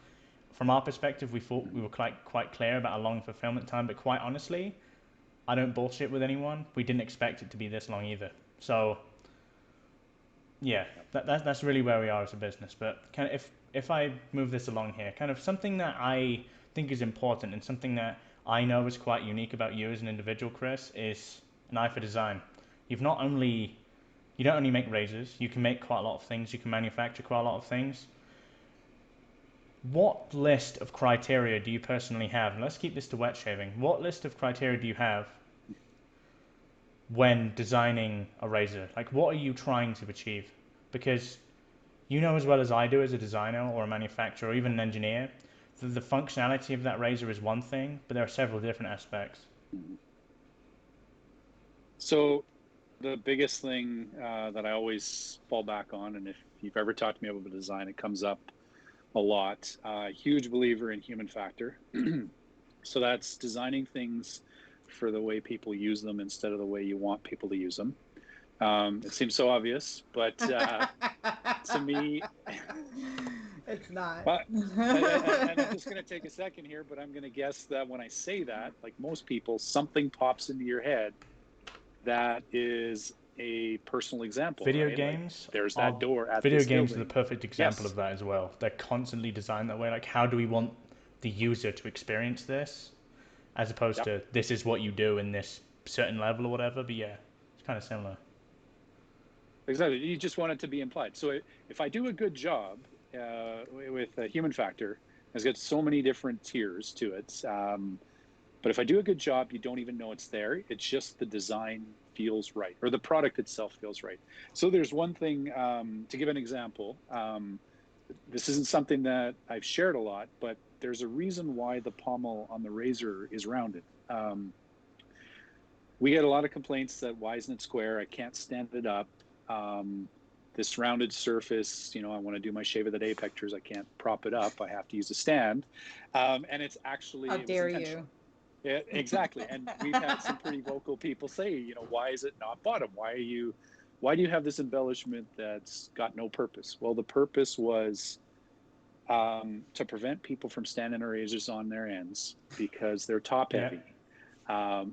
From our perspective, we thought we were quite clear about a long fulfillment time, but quite honestly, I don't bullshit with anyone. We didn't expect it to be this long either. So, yeah, that's really where we are as a business. But kind of if I move this along here, kind of something that I think is important and something that I know is quite unique about you as an individual, Chris, is an eye for design. You don't only make razors, you can make quite a lot of things, you can manufacture quite a lot of things. What list of criteria do you personally have? And let's keep this to wet shaving. What list of criteria do you have when designing a razor? Like, what are you trying to achieve? Because you know as well as I do as a designer or a manufacturer or even an engineer, the functionality of that razor is one thing, but there are several different aspects. So the biggest thing that I always fall back on, and if you've ever talked to me about design, it comes up a lot. Huge believer in human factor. So that's designing things for the way people use them instead of the way you want people to use them. It seems so obvious, but to me, it's not. well, and I'm just going to take a second here, but I'm going to guess that when I say that, like most people, something pops into your head that is a personal example, Video right? Like games there's that are door at video this games are the building. perfect example of Yes, that as well. They're constantly designed that way. Like, how do we want the user to experience this, as opposed yep, to this is what you do in this certain level or whatever. But yeah, it's kind of similar. exactly. You just want it to be implied. So if I do a good job with a human factor, it's got so many different tiers to it. But if I do a good job, you don't even know it's there. It's just the design feels right, or the product itself feels right. So there's one thing, to give an example. This isn't something that I've shared a lot, but there's a reason why the pommel on the razor is rounded. We get a lot of complaints that why isn't it square? I can't stand it up. This rounded surface, I want to do my shave of the day pictures. I can't prop it up. I have to use a stand. And it's actually, How it was dare intentional. you? Yeah, exactly. And we've had some pretty vocal people say, why is it not bottom? Why do you have this embellishment that's got no purpose? Well, the purpose was to prevent people from standing their razors on their ends because they're top Yeah. heavy.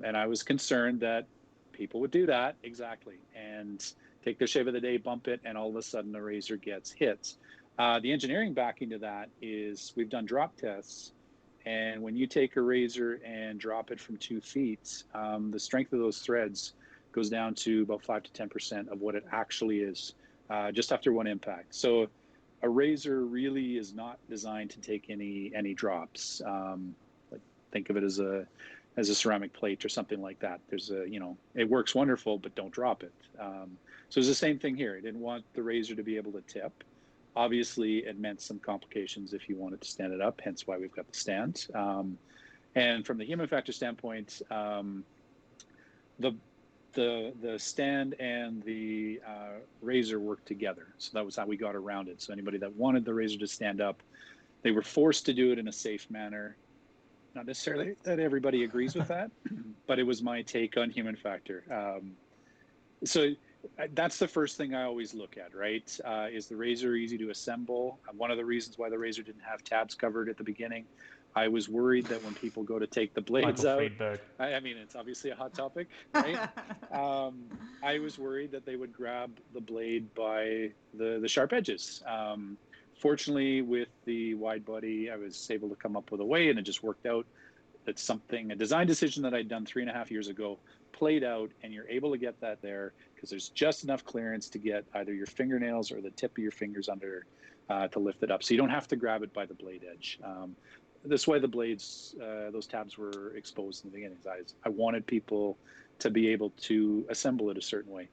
And I was concerned that people would do that, exactly, and take their shave of the day, bump it, and all of a sudden the razor gets hit. The engineering backing to that is we've done drop tests, and when you take a razor and drop it from 2 feet, the strength of those threads goes down to about 5 to 10% of what it actually is just after one impact. So a razor really is not designed to take any drops. Like think of it as a ceramic plate or something like that. There's it works wonderful, but don't drop it. So it's the same thing here. I didn't want the razor to be able to tip. Obviously, it meant some complications if you wanted to stand it up, hence why we've got the stand. And from the human factor standpoint, the stand and the razor worked together. So that was how we got around it. So anybody that wanted the razor to stand up, they were forced to do it in a safe manner. Not necessarily that everybody agrees with that, but it was my take on human factor. So that's the first thing I always look at, right? Is the razor easy to assemble? One of the reasons why the razor didn't have tabs covered at the beginning, I was worried that when people go to take the blades Michael out, Friedberg. I mean, it's obviously a hot topic, right? I was worried that they would grab the blade by the sharp edges. Fortunately, with the wide body, I was able to come up with a way, and it just worked out. That's a design decision that I'd done 3.5 years ago, played out, and you're able to get that there because there's just enough clearance to get either your fingernails or the tip of your fingers under to lift it up. So you don't have to grab it by the blade edge. This way the blades, those tabs were exposed in the beginning. I wanted people to be able to assemble it a certain way.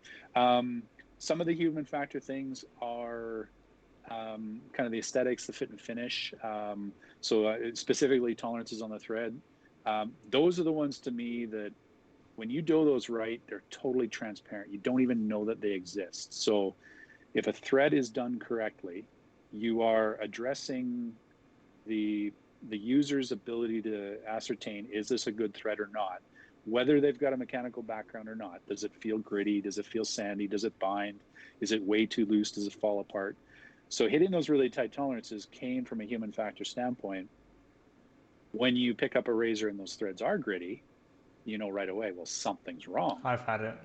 Some of the human factor things are kind of the aesthetics, the fit and finish. So specifically tolerances on the thread. Those are the ones to me that when you do those right, they're totally transparent. You don't even know that they exist. So if a thread is done correctly, you are addressing the user's ability to ascertain, is this a good thread or not? Whether they've got a mechanical background or not. Does it feel gritty? Does it feel sandy? Does it bind? Is it way too loose? Does it fall apart? So hitting those really tight tolerances came from a human factor standpoint. When you pick up a razor and those threads are gritty, you know right away, well, something's wrong. I've had it.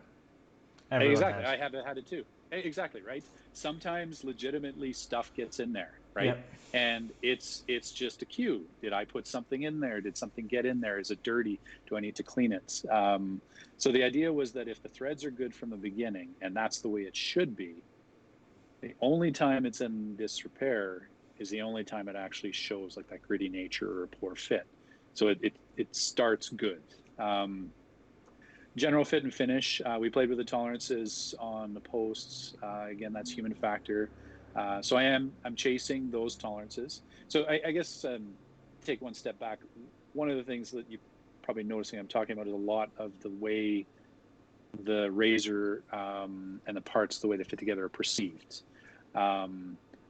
Everyone Exactly. has. I have had it too. Exactly, right? Sometimes legitimately stuff gets in there, right? Yep. And it's just a cue. Did I put something in there? Did something get in there? Is it dirty? Do I need to clean it? So the idea was that if the threads are good from the beginning, and that's the way it should be, the only time it's in disrepair is the only time it actually shows like that gritty nature or a poor fit. So it starts good. General fit and finish. We played with the tolerances on the posts. Again, that's human factor. So I'm chasing those tolerances. So I guess take one step back. One of the things that you probably noticing I'm talking about is a lot of the way the razor and the parts, the way they fit together, are perceived.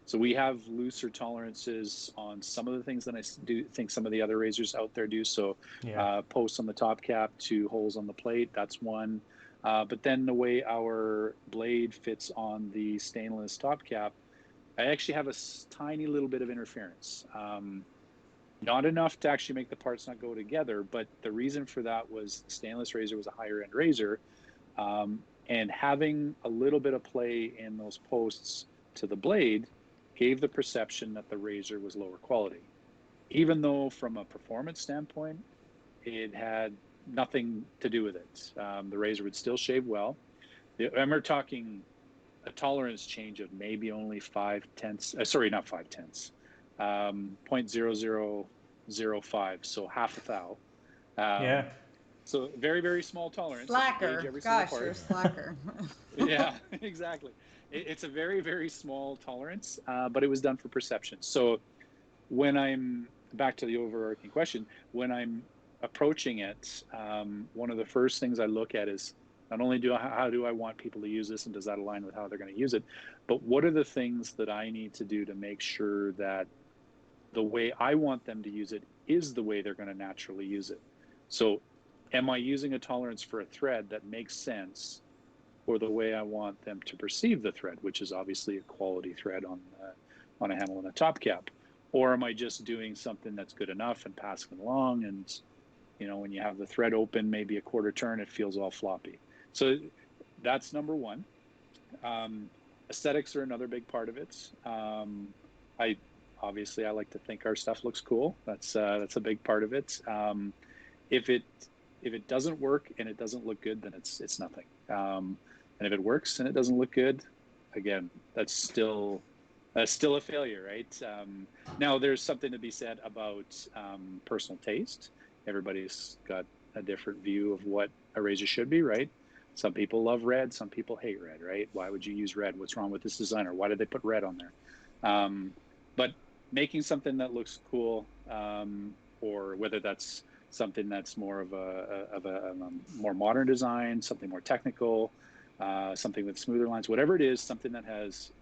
So we have looser tolerances on some of the things than I do think some of the other razors out there do. So Yeah. posts on the top cap to holes on the plate, that's one. But then the way our blade fits on the stainless top cap, I actually have a tiny little bit of interference. Not enough to actually make the parts not go together, but the reason for that was the stainless razor was a higher end razor. And having a little bit of play in those posts to the blade gave the perception that the razor was lower quality. Even though from a performance standpoint, it had nothing to do with it. The razor would still shave well. And we're talking a tolerance change of maybe only 0.0005, 0.0005, so half a thou. Yeah. So very, very small tolerance. Slacker. Gosh, you're a slacker. Yeah, exactly. It's a very, very small tolerance, but it was done for perception. So when I'm back to the overarching question, when I'm approaching it, one of the first things I look at is not only how do I want people to use this and does that align with how they're going to use it, but what are the things that I need to do to make sure that the way I want them to use it is the way they're going to naturally use it. So am I using a tolerance for a thread that makes sense for the way I want them to perceive the thread, which is obviously a quality thread on a handle and a top cap? Or am I just doing something that's good enough and passing it along? And, you know, when you have the thread open, maybe a quarter turn, it feels all floppy. So that's number one. Aesthetics are another big part of it. I like to think our stuff looks cool. That's a big part of it. If it doesn't work and it doesn't look good, then it's nothing. And if it works and it doesn't look good, again, that's still a failure, right? Now there's something to be said about personal taste. Everybody's got a different view of what a razor should be, right? Some people love red, some people hate red, right? Why would you use red? What's wrong with this designer? Why did they put red on there? But making something that looks cool, or whether that's something that's more of a more modern design, something more technical, something with smoother lines, whatever it is, something that has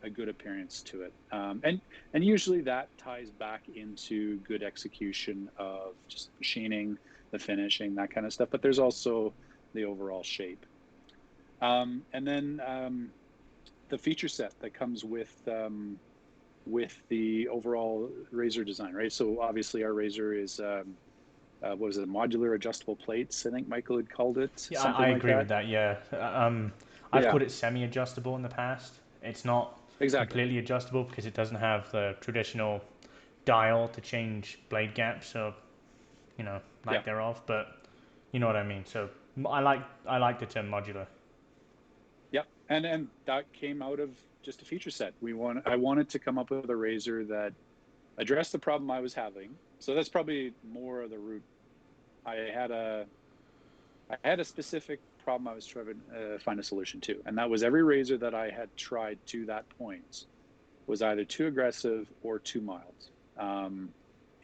a good appearance to it. And usually that ties back into good execution of just machining, the finishing, that kind of stuff. But there's also the overall shape. And then the feature set that comes with the overall razor design, right? So obviously our razor is, what was it, modular adjustable plates, I think Michael had called it. Yeah, something I like agree that. with that. Yeah. I've Yeah, called it semi-adjustable in the past. It's not exactly. completely adjustable because it doesn't have the traditional dial to change blade gaps or, you know, Yeah. lack thereof. But you know what I mean. So I like the term modular. Yep. And that came out of just a feature set. I wanted to come up with a razor that addressed the problem I was having. So that's probably more of the root. I had a specific problem I was trying to find a solution to, and that was every razor that I had tried to that point was either too aggressive or too mild.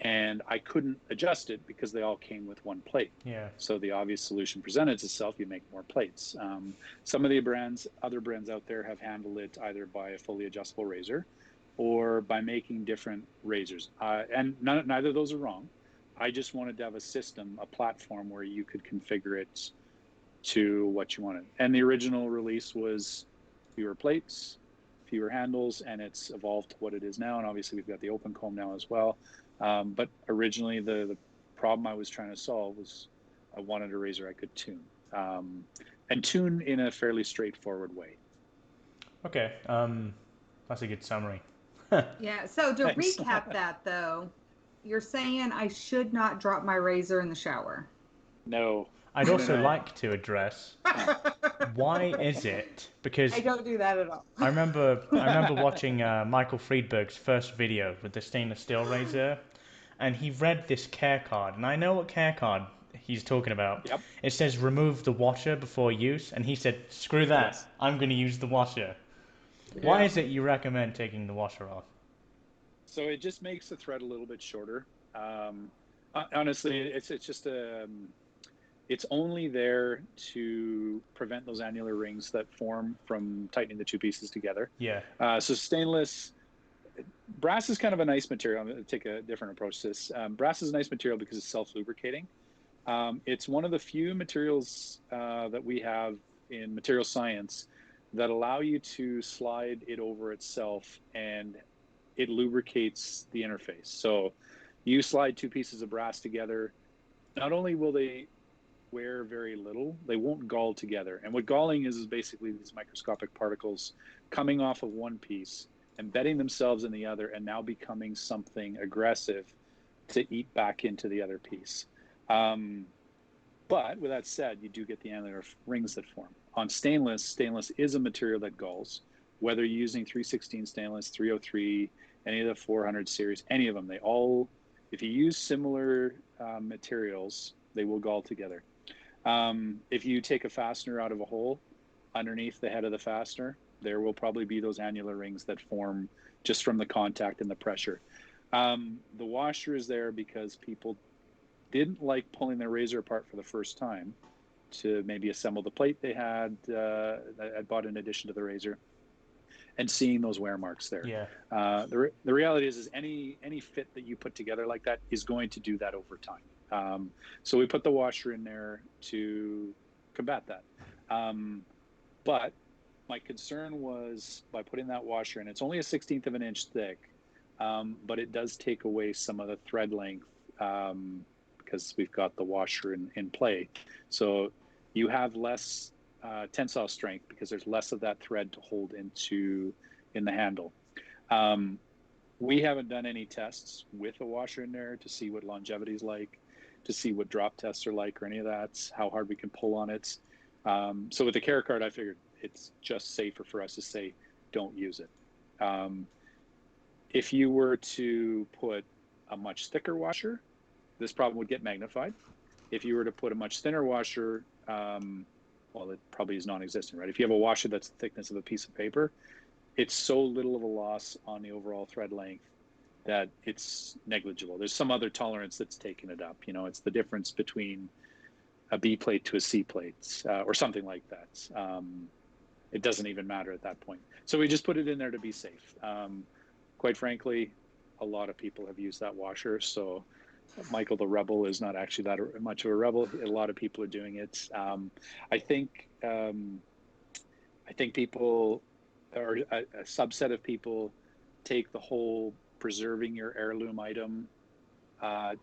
And I couldn't adjust it because they all came with one plate. Yeah. So the obvious solution presented itself, you make more plates. Some of the other brands out there have handled it either by a fully adjustable razor or by making different razors. And neither of those are wrong. I just wanted to have a system, a platform where you could configure it to what you wanted. And the original release was fewer plates, fewer handles, and it's evolved to what it is now. And obviously we've got the open comb now as well. But originally the problem I was trying to solve was I wanted a razor I could tune, and tune in a fairly straightforward way. Okay. That's a good summary. Yeah. So to Thanks. recap that though, you're saying I should not drop my razor in the shower. No. I'd No, also no. like to address why is it? Because I don't do that at all. I remember watching Michael Friedberg's first video with the stainless steel razor, and he read this care card, and I know what care card he's talking about. Yep. It says remove the washer before use, and he said, screw that, Yes. I'm going to use the washer. Why Yeah. is it you recommend taking the washer off? So it just makes the thread a little bit shorter. Honestly, it's just it's only there to prevent those annular rings that form from tightening the two pieces together. Yeah. So brass is kind of a nice material. I'm going to take a different approach to this. Brass is a nice material because it's self-lubricating. It's one of the few materials that we have in material science that allow you to slide it over itself, and it lubricates the interface. So you slide two pieces of brass together, not only will they wear very little, they won't gall together. And what galling is basically these microscopic particles coming off of one piece, embedding themselves in the other, and now becoming something aggressive to eat back into the other piece. But with that said, you do get the annular rings that form. On stainless, stainless is a material that galls. Whether you're using 316 stainless, 303, any of the 400 series, any of them, they all, if you use similar materials, they will gall together. If you take a fastener out of a hole underneath the head of the fastener, there will probably be those annular rings that form just from the contact and the pressure. The washer is there because people didn't like pulling their razor apart for the first time to maybe assemble the plate they had bought in addition to the razor, and seeing those wear marks there. Yeah. The reality is any fit that you put together like that is going to do that over time. So we put the washer in there to combat that. But my concern was by putting that washer in, it's only a 1/16 of an inch thick, but it does take away some of the thread length because we've got the washer in play. So you have less tensile strength because there's less of that thread to hold in the handle. We haven't done any tests with a washer in there to see what longevity is like, to see what drop tests are like, or any of that, how hard we can pull on it. So with the care card, I figured it's just safer for us to say, don't use it. If you were to put a much thicker washer, this problem would get magnified. If you were to put a much thinner washer, well, it probably is non-existent, right? If you have a washer that's the thickness of a piece of paper, it's so little of a loss on the overall thread length that it's negligible. There's some other tolerance that's taken it up. You know, it's the difference between a B plate to a C plate or something like that. It doesn't even matter at that point. So we just put it in there to be safe. Quite frankly, a lot of people have used that washer. So Michael the Rebel is not actually that much of a rebel. A lot of people are doing it. I think people, or a subset of people, take the whole preserving your heirloom item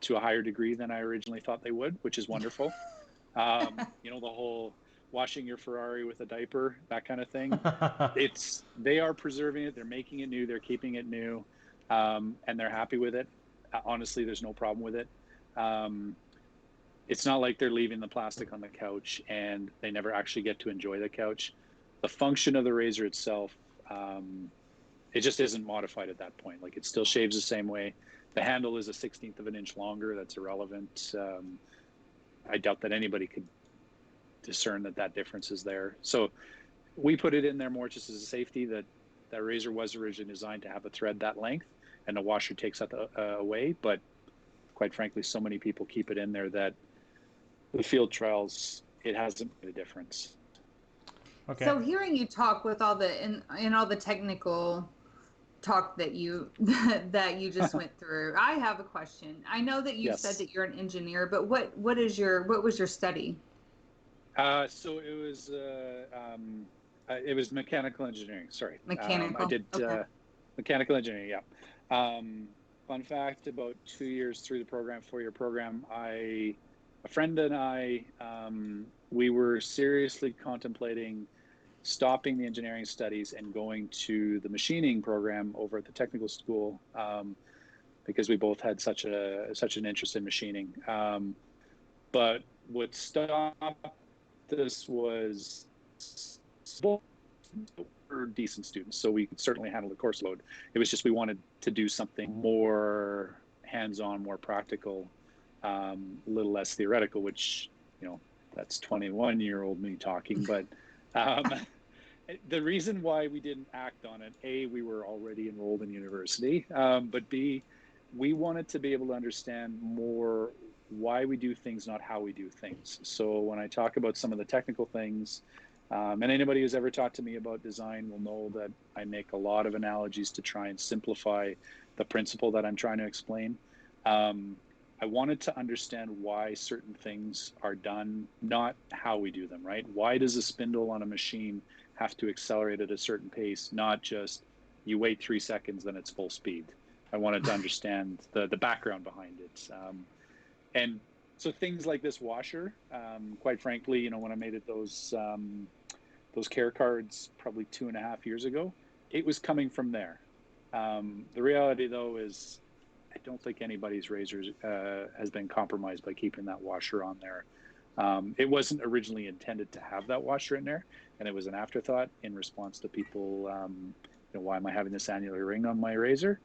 to a higher degree than I originally thought they would, which is wonderful. You know, the whole washing your Ferrari with a diaper, that kind of thing. They are preserving it. They're making it new. They're keeping it new, and they're happy with it. Honestly, there's no problem with it. It's not like they're leaving the plastic on the couch and they never actually get to enjoy the couch. The function of the razor itself, it just isn't modified at that point. Like, it still shaves the same way. The handle is a 1/16 of an inch longer. That's irrelevant. I doubt that anybody could discern that difference is there. So we put it in there more just as a safety, that razor was originally designed to have a thread that length, and the washer takes that away. But quite frankly, so many people keep it in there that the field trials, it hasn't made a difference. Okay. So hearing you talk with all the in all the technical talk that you that you just went through, I have a question. I know that you said that you're an engineer, but what was your study? So it was mechanical engineering. Sorry, Mechanical. I did mechanical engineering. Yeah. Fun fact: about 2 years through the program, 4-year program, a friend and I, we were seriously contemplating stopping the engineering studies and going to the machining program over at the technical school, because we both had such an interest in machining. But what stopped this was both were decent students, so we could certainly handle the course load. It was just we wanted to do something more hands-on, more practical, a little less theoretical, which, you know, that's 21-year-old me talking. But the reason why we didn't act on it, A, we were already enrolled in university, but B, we wanted to be able to understand more why we do things, not how we do things. So when I talk about some of the technical things, and anybody who's ever talked to me about design will know that I make a lot of analogies to try and simplify the principle that I'm trying to explain. I wanted to understand why certain things are done, not how we do them, right? Why does a spindle on a machine have to accelerate at a certain pace, not just you wait 3 seconds, then it's full speed? I wanted to understand the background behind it. And so things like this washer, quite frankly, you know, when I made it those care cards probably 2.5 years ago, it was coming from there. The reality, though, is I don't think anybody's razor has been compromised by keeping that washer on there. It wasn't originally intended to have that washer in there, and it was an afterthought in response to people, you know, why am I having this annular ring on my razor?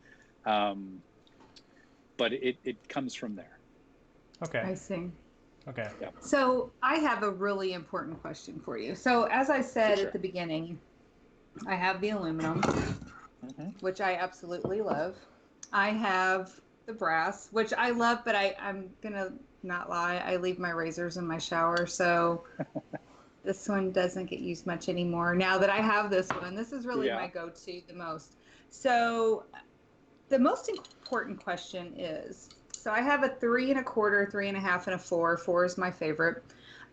But it comes from there. Okay. I see. Okay. Yeah. So I have a really important question for you. So as I said Sure. at the beginning, I have the aluminum, which I absolutely love. I have the brass, which I love, but I'm gonna not lie, I leave my razors in my shower, so this one doesn't get used much anymore. Now that I have this one, this is really my go-to the most. So the most important question is, so I have a 3 1/4, 3 1/2, and a 4. 4 is my favorite.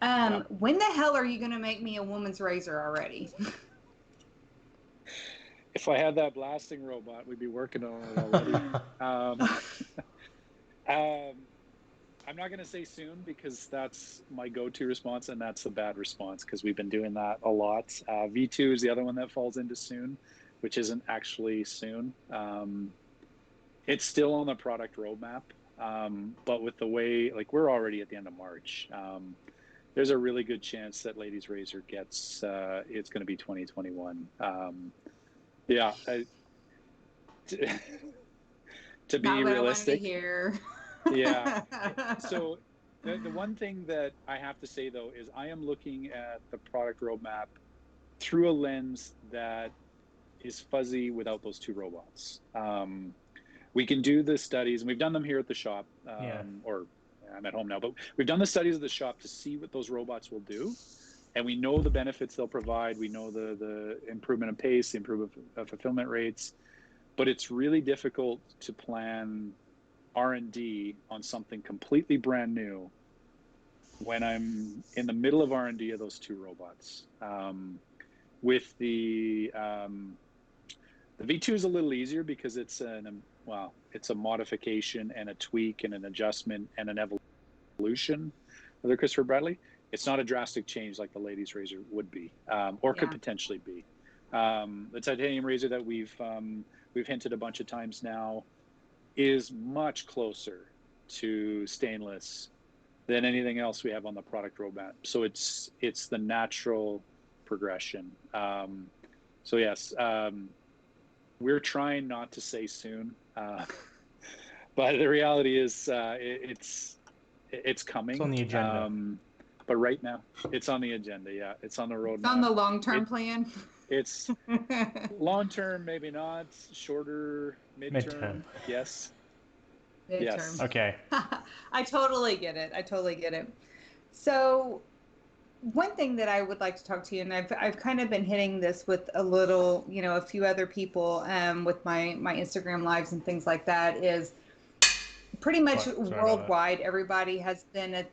When the hell are you going to make me a woman's razor already? If I had that blasting robot, we'd be working on it already. I'm not going to say soon because that's my go-to response, and that's a bad response because we've been doing that a lot. V2 is the other one that falls into soon, which isn't actually soon. It's still on the product roadmap, but with the way, like, we're already at the end of March. There's a really good chance that Ladies Razor gets, it's going to be 2021. Yeah. To be Not what realistic. I wanted to hear. Yeah. So the one thing that I have to say, though, is I am looking at the product roadmap through a lens that is fuzzy without those two robots. We can do the studies, and we've done them here at the shop, or I'm at home now, but we've done the studies at the shop to see what those robots will do. And we know the benefits they'll provide. We know the improvement in pace, the improvement of fulfillment rates, but it's really difficult to plan R&D on something completely brand new when I'm in the middle of R&D of those two robots. With the V2 is a little easier because it's it's a modification and a tweak and an adjustment and an evolution of the Christopher Bradley. It's not a drastic change like the Ladies Razor would be, or could potentially be. The titanium razor that we've hinted a bunch of times now is much closer to stainless than anything else we have on the product roadmap. So it's the natural progression. So yes, we're trying not to say soon, but the reality is it's coming. It's on the agenda. But right now, it's on the agenda. Yeah, it's on the roadmap. It's on the long-term plan. It's long-term, maybe not. Shorter, midterm. Yes. Midterm. Yes. Okay. I totally get it. So one thing that I would like to talk to you, and I've kind of been hitting this with a few other people with my Instagram lives and things like that, is pretty much worldwide, everybody has been at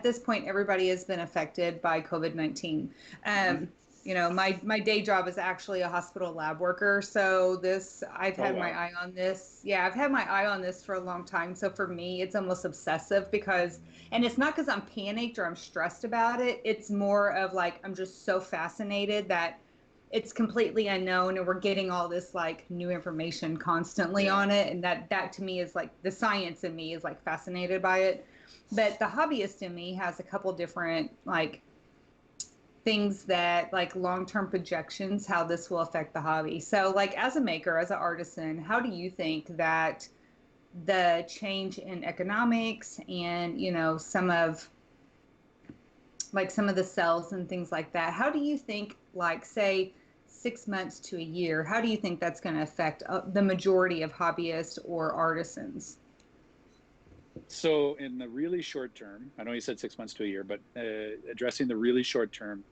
this point, everybody has been affected by COVID-19. My day job is actually a hospital lab worker. So I've had my eye on this. Yeah, I've had my eye on this for a long time. So for me, it's almost obsessive and it's not because I'm panicked or I'm stressed about it. It's more of like, I'm just so fascinated that it's completely unknown and we're getting all this like new information constantly on it. And that to me is like the science in me is like fascinated by it. But the hobbyist in me has a couple different like things that like long-term projections, how this will affect the hobby. So like as a maker, as an artisan, how do you think that the change in economics and, some of the sales and things like that, how do you think, like, say 6 months to a year, how do you think that's going to affect the majority of hobbyists or artisans? So in the really short term, I know you said 6 months to a year, but addressing the really short term,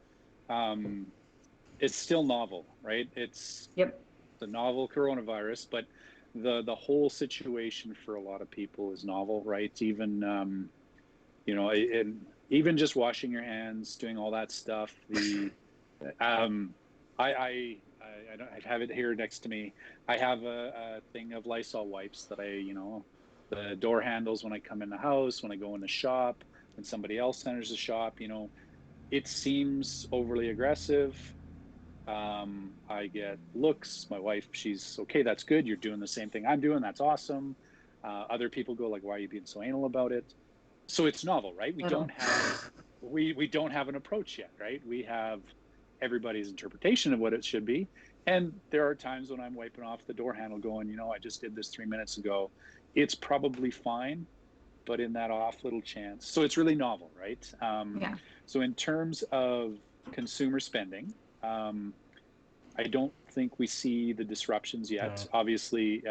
it's still novel, right? It's the novel coronavirus, but the whole situation for a lot of people is novel, right? Even even just washing your hands, doing all that stuff. Um, I don't I have it here next to me. I have a thing of Lysol wipes that the door handles when I come in the house, when I go in the shop, when somebody else enters the shop. It seems overly aggressive. I get looks. My wife, she's okay. That's good. You're doing the same thing I'm doing. That's awesome. Other people go like, "Why are you being so anal about it?" So it's novel, right? We don't have an approach yet, right? We have everybody's interpretation of what it should be, and there are times when I'm wiping off the door handle, going, I just did this 3 minutes ago. It's probably fine, but in that off little chance, so it's really novel, right? Yeah. So in terms of consumer spending, I don't think we see the disruptions yet. No. Obviously,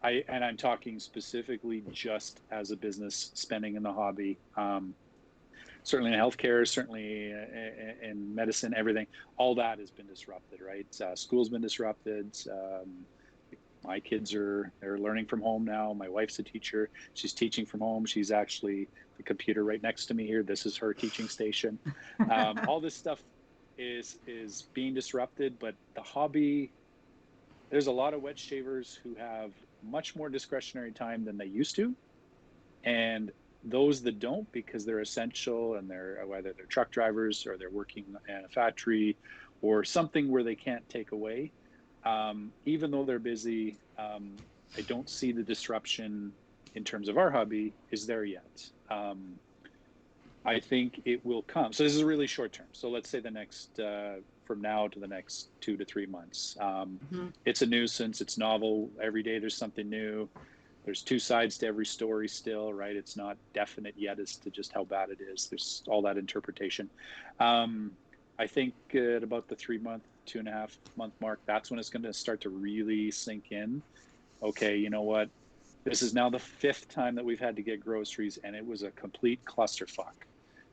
I'm talking specifically just as a business spending in the hobby. Certainly in healthcare, certainly in medicine, everything, all that has been disrupted, right? School's been disrupted. My kids they're learning from home now. My wife's a teacher. She's teaching from home. She's actually the computer right next to me here. This is her teaching station. All this stuff is being disrupted, but the hobby, there's a lot of wet shavers who have much more discretionary time than they used to. And those that don't, because they're essential and whether they're truck drivers or they're working in a factory or something where they can't take away, even though they're busy, I don't see the disruption in terms of our hobby is there yet. I think it will come. So this is really short term. So let's say the next, from now to the next 2 to 3 months. It's a nuisance. It's novel. Every day there's something new. There's two sides to every story still, right? It's not definite yet as to just how bad it is. There's all that interpretation. I think at about the 3 month, 2.5 month mark, that's when it's going to start to really sink in. Okay, you know what? This is now the 5th time that we've had to get groceries, and it was a complete clusterfuck.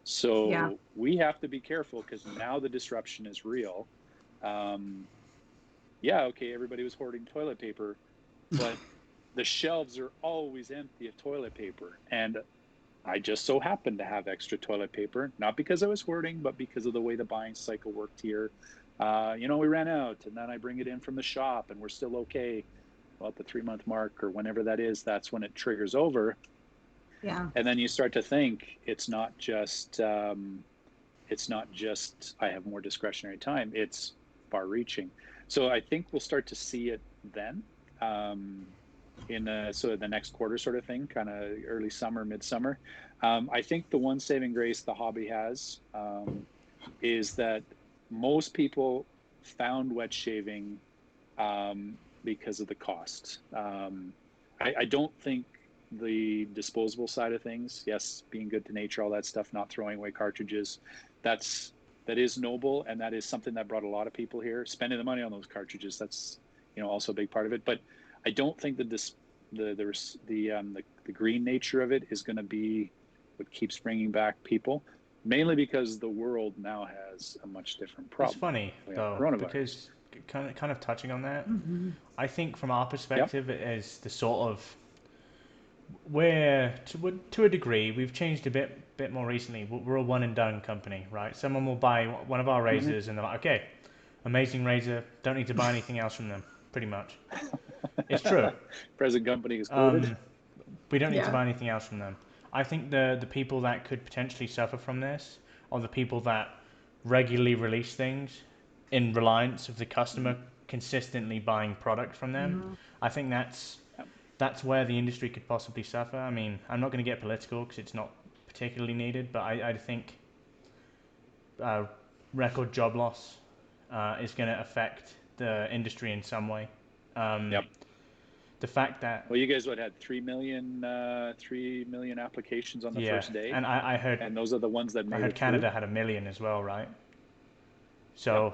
So we have to be careful because now the disruption is real. Okay, everybody was hoarding toilet paper, but the shelves are always empty of toilet paper. And I just so happened to have extra toilet paper, not because I was hoarding, but because of the way the buying cycle worked here. We ran out, and then I bring it in from the shop, and we're still okay. Well, at the 3 month mark or whenever that is, that's when it triggers over. Yeah. And then you start to think it's not just I have more discretionary time. It's far reaching. So I think we'll start to see it then. In the next quarter sort of thing, kind of early summer, midsummer. I think the one saving grace the hobby has is that most people found wet shaving because of the cost. I don't think the disposable side of things, yes, being good to nature, all that stuff, not throwing away cartridges, that is noble, and that is something that brought a lot of people here. Spending the money on those cartridges, that's also a big part of it. But I don't think that the green nature of it is going to be what keeps bringing back people, mainly because the world now has a much different problem. It's funny though, because kind of touching on that, I think from our perspective, it is the sort of where to a degree we've changed a bit more recently. We're a one and done company, right? Someone will buy one of our razors and they're like, okay, amazing razor, don't need to buy anything else from them, pretty much. It's true. Present company is quoted. We don't need to buy anything else from them. I think the people that could potentially suffer from this are the people that regularly release things in reliance of the customer consistently buying product from them. I think that's where the industry could possibly suffer. I mean, I'm not going to get political because it's not particularly needed, but I think record job loss is going to affect the industry in some way. The fact that you guys had 3 million applications on the first day, and I heard, and those are the ones that made I heard it Canada through. had 1 million as well, right? So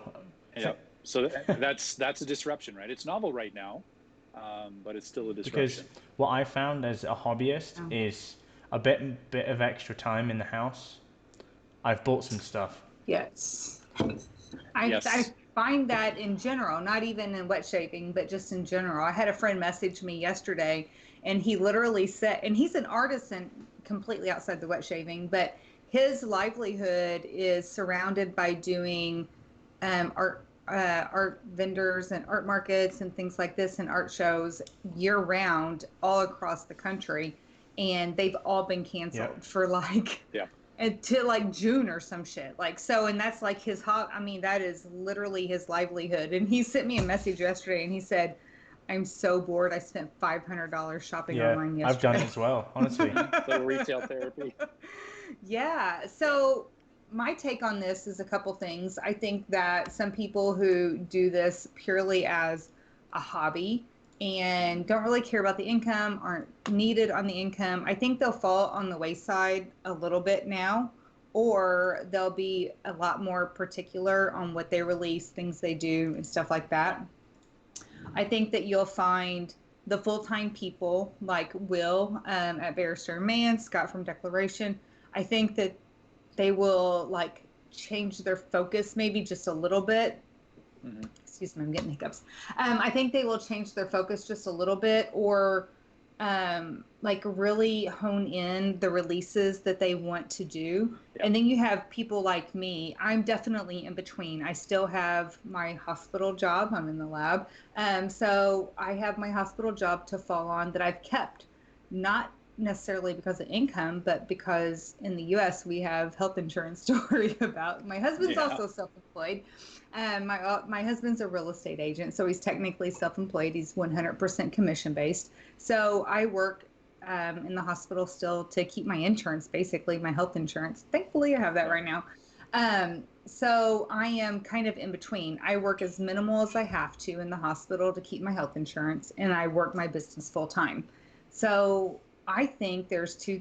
so that's a disruption, right? It's novel right now, but it's still a disruption. Because what I found as a hobbyist is a bit of extra time in the house. I've bought some stuff. Yes. find that in general, not even in wet shaving, but just in general. I had a friend message me yesterday, and he literally said, and he's an artisan completely outside the wet shaving, but his livelihood is surrounded by doing art vendors and art markets and things like this and art shows year round all across the country, and they've all been canceled for like until like June or some shit. Like, so, and that's like his I mean, that is literally his livelihood. And he sent me a message yesterday, and he said, "I'm so bored. I spent $500 shopping online yesterday." I've done it as well, honestly. Little retail therapy. Yeah. So my take on this is a couple things. I think that some people who do this purely as a hobby and don't really care about the income, aren't needed on the income, I think they'll fall on the wayside a little bit now, or they'll be a lot more particular on what they release, things they do, and stuff like that. I think that you'll find the full-time people like Will at Barrister Man, Scott from Declaration. I think that they will like change their focus maybe just a little bit. Excuse me, I'm getting hiccups. I think they will change their focus just a little bit, or like really hone in the releases that they want to do. And then you have people like me. I'm definitely in between. I still have my hospital job. I'm in the lab. So I have my hospital job to fall on that I've kept, not necessarily because of income, but because in the US we have health insurance to worry about. My husband's also self-employed. My husband's a real estate agent, so he's technically self-employed. He's 100% commission-based. So I work in the hospital still to keep my insurance, basically my health insurance. Thankfully, I have that right now. So I am kind of in between. I work as minimal as I have to in the hospital to keep my health insurance, and I work my business full time. So I think there's two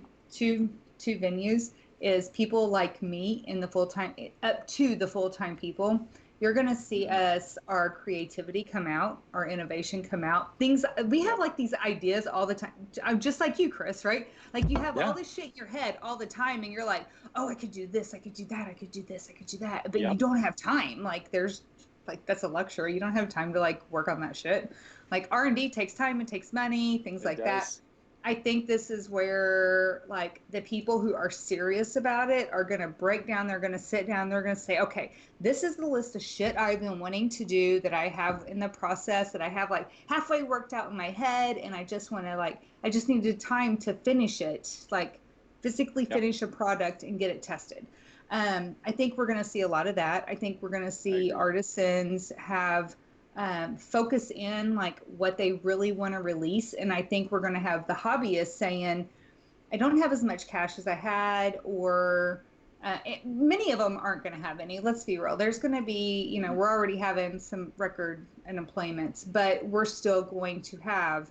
venues, is people like me in the full-time, up to the full-time people. You're going to see us, our creativity come out, our innovation come out. Things, we have like these ideas all the time. I'm just like you, Chris, right? Like you have all this shit in your head all the time, and you're like, oh, I could do this, I could do that, I could do this, I could do that. But you don't have time. Like there's, like, that's a luxury. You don't have time to like work on that shit. Like R&D takes time, it takes money, things like that. I think this is where like the people who are serious about it are going to break down. They're going to sit down. They're going to say, okay, this is the list of shit I've been wanting to do, that I have in the process, that I have like halfway worked out in my head. And I just want to like, I just needed time to finish it, like physically finish a product and get it tested. I think we're going to see a lot of that. I think we're going to see artisans have focus in like what they really want to release. And I think we're going to have the hobbyists saying, I don't have as much cash as I had, or many of them aren't going to have any. Let's be real. There's going to be, you know, we're already having some record unemployments, but we're still going to have,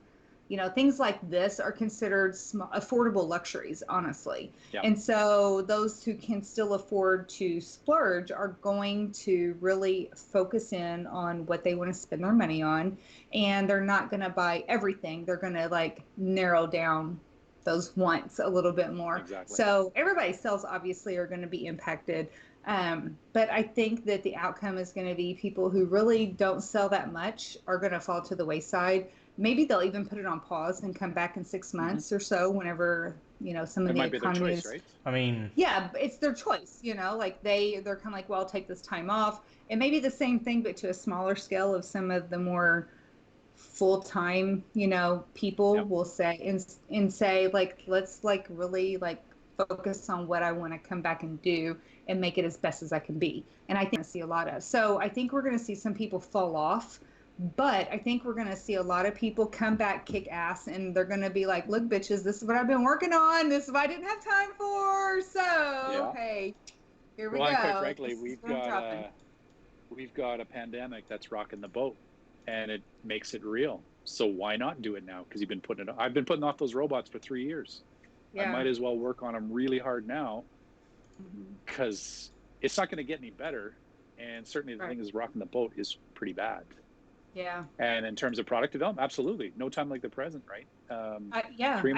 you know, things like this are considered affordable luxuries, honestly. And so those who can still afford to splurge are going to really focus in on what they want to spend their money on. And they're not going to buy everything. They're going to like narrow down those wants a little bit more. So everybody's sales obviously are going to be impacted. But I think that the outcome is going to be people who really don't sell that much are going to fall to the wayside. Maybe they'll even put it on pause and come back in 6 months or so, whenever, you know, some of the economy is. Right? I mean, yeah, it's their choice, you know, like they're kind of like, well, I'll take this time off. And maybe the same thing, but to a smaller scale of some of the more full-time, you know, people will say and say like, let's like really like focus on what I want to come back and do and make it as best as I can be. And I think I see a lot of. So I think we're going to see some people fall off. But I think we're going to see a lot of people come back, kick ass, and they're going to be like, look, bitches, this is what I've been working on. This is what I didn't have time for. So, hey, here we go. And quite frankly, we've got a pandemic that's rocking the boat, and it makes it real. So why not do it now? Because I've been putting off those robots for 3 years. I might as well work on them really hard now, because it's not going to get any better. And certainly the thing is rocking the boat is pretty bad. Yeah. And in terms of product development, absolutely. No time like the present, right? I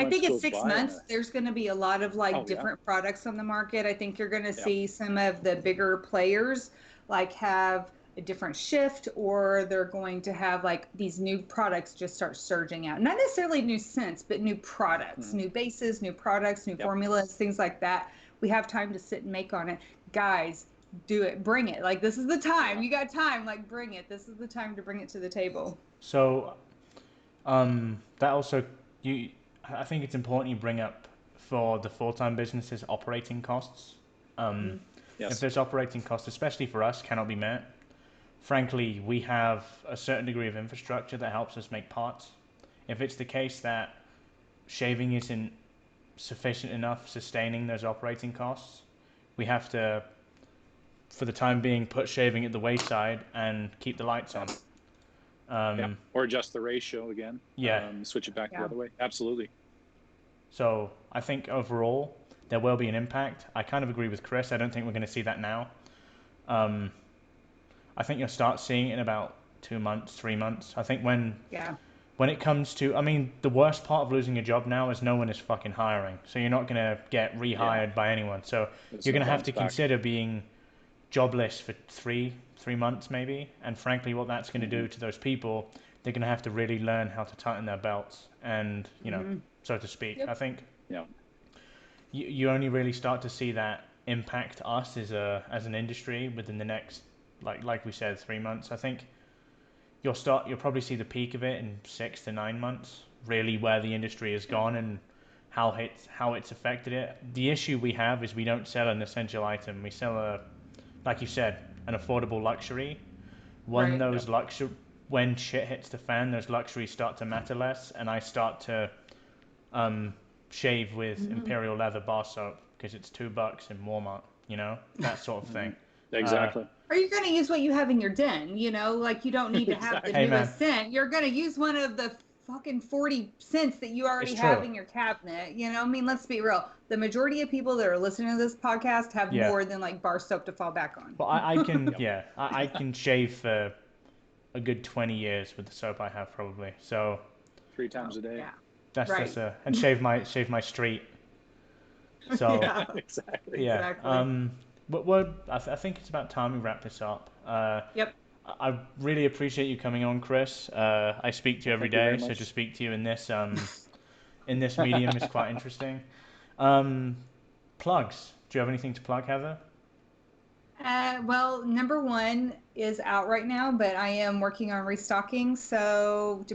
think in 6 months, there's going to be a lot of like different products on the market. I think you're going to see some of the bigger players like have a different shift, or they're going to have like these new products just start surging out. Not necessarily new scents, but new products, new bases, new products, new formulas, things like that. We have time to sit and make on it. Guys, do it. Bring it. Like, this is the time. You got time. Like, bring it. This is the time to bring it to the table. So, that also, you, I think it's important you bring up for the full-time businesses operating costs. If there's operating costs, especially for us, cannot be met, frankly, we have a certain degree of infrastructure that helps us make parts. If it's the case that shaving isn't sufficient enough sustaining those operating costs, we have to, for the time being, put shaving at the wayside and keep the lights on. Or adjust the ratio again. Switch it back the other way. Absolutely. So I think overall there will be an impact. I kind of agree with Chris. I don't think we're going to see that now. I think you'll start seeing it in about 2 months, 3 months. I think when it comes to, I mean, the worst part of losing a job now is no one is fucking hiring. So you're not going to get rehired by anyone. So you're going to have to consider being jobless for three months maybe. And frankly, what that's going to do to those people, they're going to have to really learn how to tighten their belts and, you know, so to speak. I think you only really start to see that impact us as an industry within the next, like we said, 3 months. I think you'll probably see the peak of it in 6 to 9 months, really, where the industry has gone and how it's affected it. The issue we have is we don't sell an essential item. We sell like you said, an affordable luxury. When shit hits the fan, those luxuries start to matter less, and I start to shave with Imperial Leather bar soap because it's $2 in Walmart, you know, that sort of thing. Exactly. Or you're going to use what you have in your den, you know, like you don't need to have the newest scent. You're going to use one of the fucking 40 scents that you already have in your cabinet. You know, I mean, let's be real. The majority of people that are listening to this podcast have more than like bar soap to fall back on. Well, I can, I can shave for a good 20 years with the soap I have probably. So 3 times a day. Yeah. That's and shave my street. So Exactly. But I think it's about time we wrap this up. I really appreciate you coming on, Chris. I speak to you every day, so to speak to you in this medium is quite interesting. Plugs. Do you have anything to plug, Heather? Well, number 1 is out right now, but I am working on restocking. So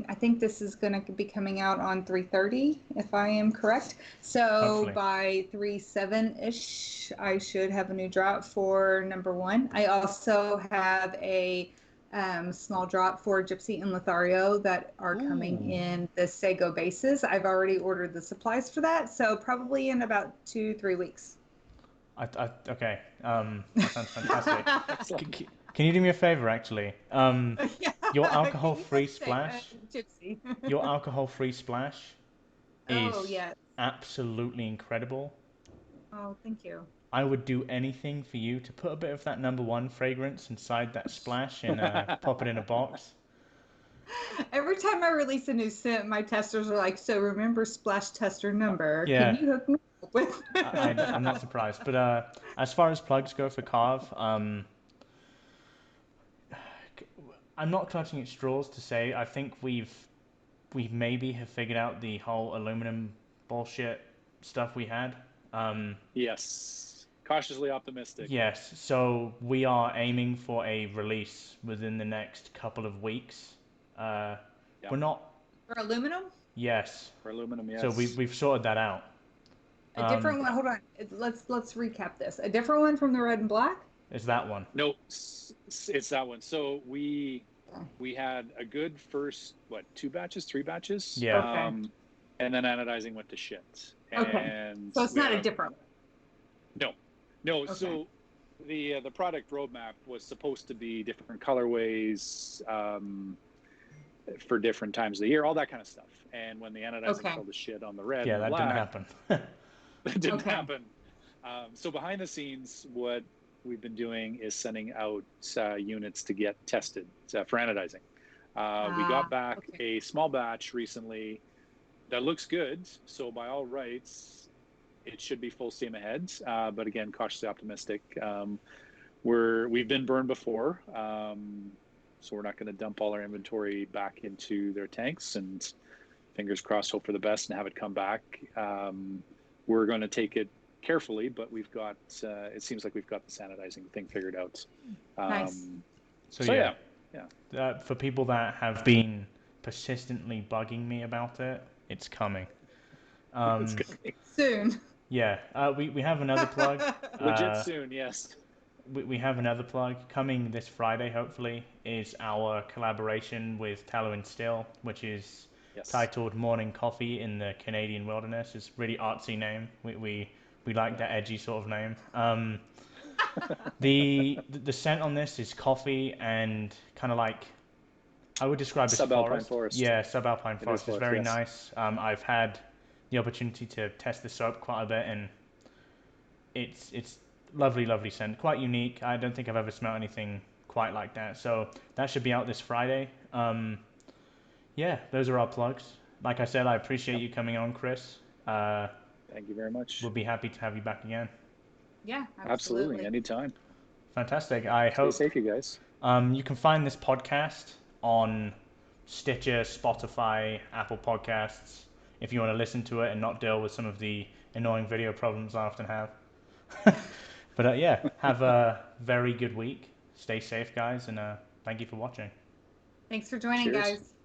I think this is going to be coming out on 3/30, if I am correct. So hopefully by 3/7-ish, I should have a new drop for number 1. I also have a small drop for Gypsy and Lothario that are coming in the Sago bases. I've already ordered the supplies for that, so probably in about 2-3 weeks. Okay. That sounds fantastic. Can you do me a favor, actually? Your alcohol-free splash. Gypsy. Your alcohol-free splash is yes. absolutely incredible. Oh, thank you. I would do anything for you to put a bit of that number 1 fragrance inside that splash and pop it in a box. Every time I release a new scent, my testers are like, "So remember splash tester number? Yeah. Can you hook me up with?" I'm not surprised. But as far as plugs go for Karve, I'm not clutching at straws to say I think we maybe have figured out the whole aluminum bullshit stuff we had. Yes. Cautiously optimistic. Yes. So we are aiming for a release within the next couple of weeks. We're not For aluminum? Yes. For aluminum, yes. So we've sorted that out. A different one. Hold on. Let's recap this. A different one from the red and black? Is that one? No, it's that one. So we had a good first 2 batches, 3 batches. Yeah. Okay. And then anodizing went to shit. Okay. And so it's not a different one. No. Okay. So the product roadmap was supposed to be different colorways for different times of the year, all that kind of stuff. And when the anodizing fell to shit on the red and the black, didn't happen. That didn't happen. So behind the scenes, what we've been doing is sending out units to get tested for anodizing. We got back a small batch recently that looks good. So by all rights, it should be full steam ahead. But again, cautiously optimistic. we've been burned before, so we're not going to dump all our inventory back into their tanks, and fingers crossed, hope for the best and have it come back. We're going to take it carefully, but we've got it seems like we've got the sanitizing thing figured out. Nice. So yeah. For people that have been persistently bugging me about it, it's coming. It's good. Soon. Yeah, we have another plug. Legit soon, yes. We have another plug coming this Friday, hopefully, is our collaboration with Tallow and Still, which is titled Morning Coffee in the Canadian Wilderness. It's a really artsy name. We like that edgy sort of name. The scent on this is coffee and kind of like, I would describe it as Subalpine forest. Yeah, subalpine forest. It's very yes. nice. I've had the opportunity to test the soap quite a bit, and it's lovely scent, quite unique. I don't think I've ever smelled anything quite like that. So that should be out this Friday. Yeah, those are our plugs. Like I said, I appreciate you coming on, Chris. Thank you very much. We'll be happy to have you back again. Yeah, Absolutely, anytime. Fantastic. I Stay hope safe, you guys. you can find this podcast on Stitcher, Spotify, Apple Podcasts, if you want to listen to it and not deal with some of the annoying video problems I often have. But yeah, have a very good week. Stay safe, guys, and thank you for watching. Thanks for joining, Cheers. guys.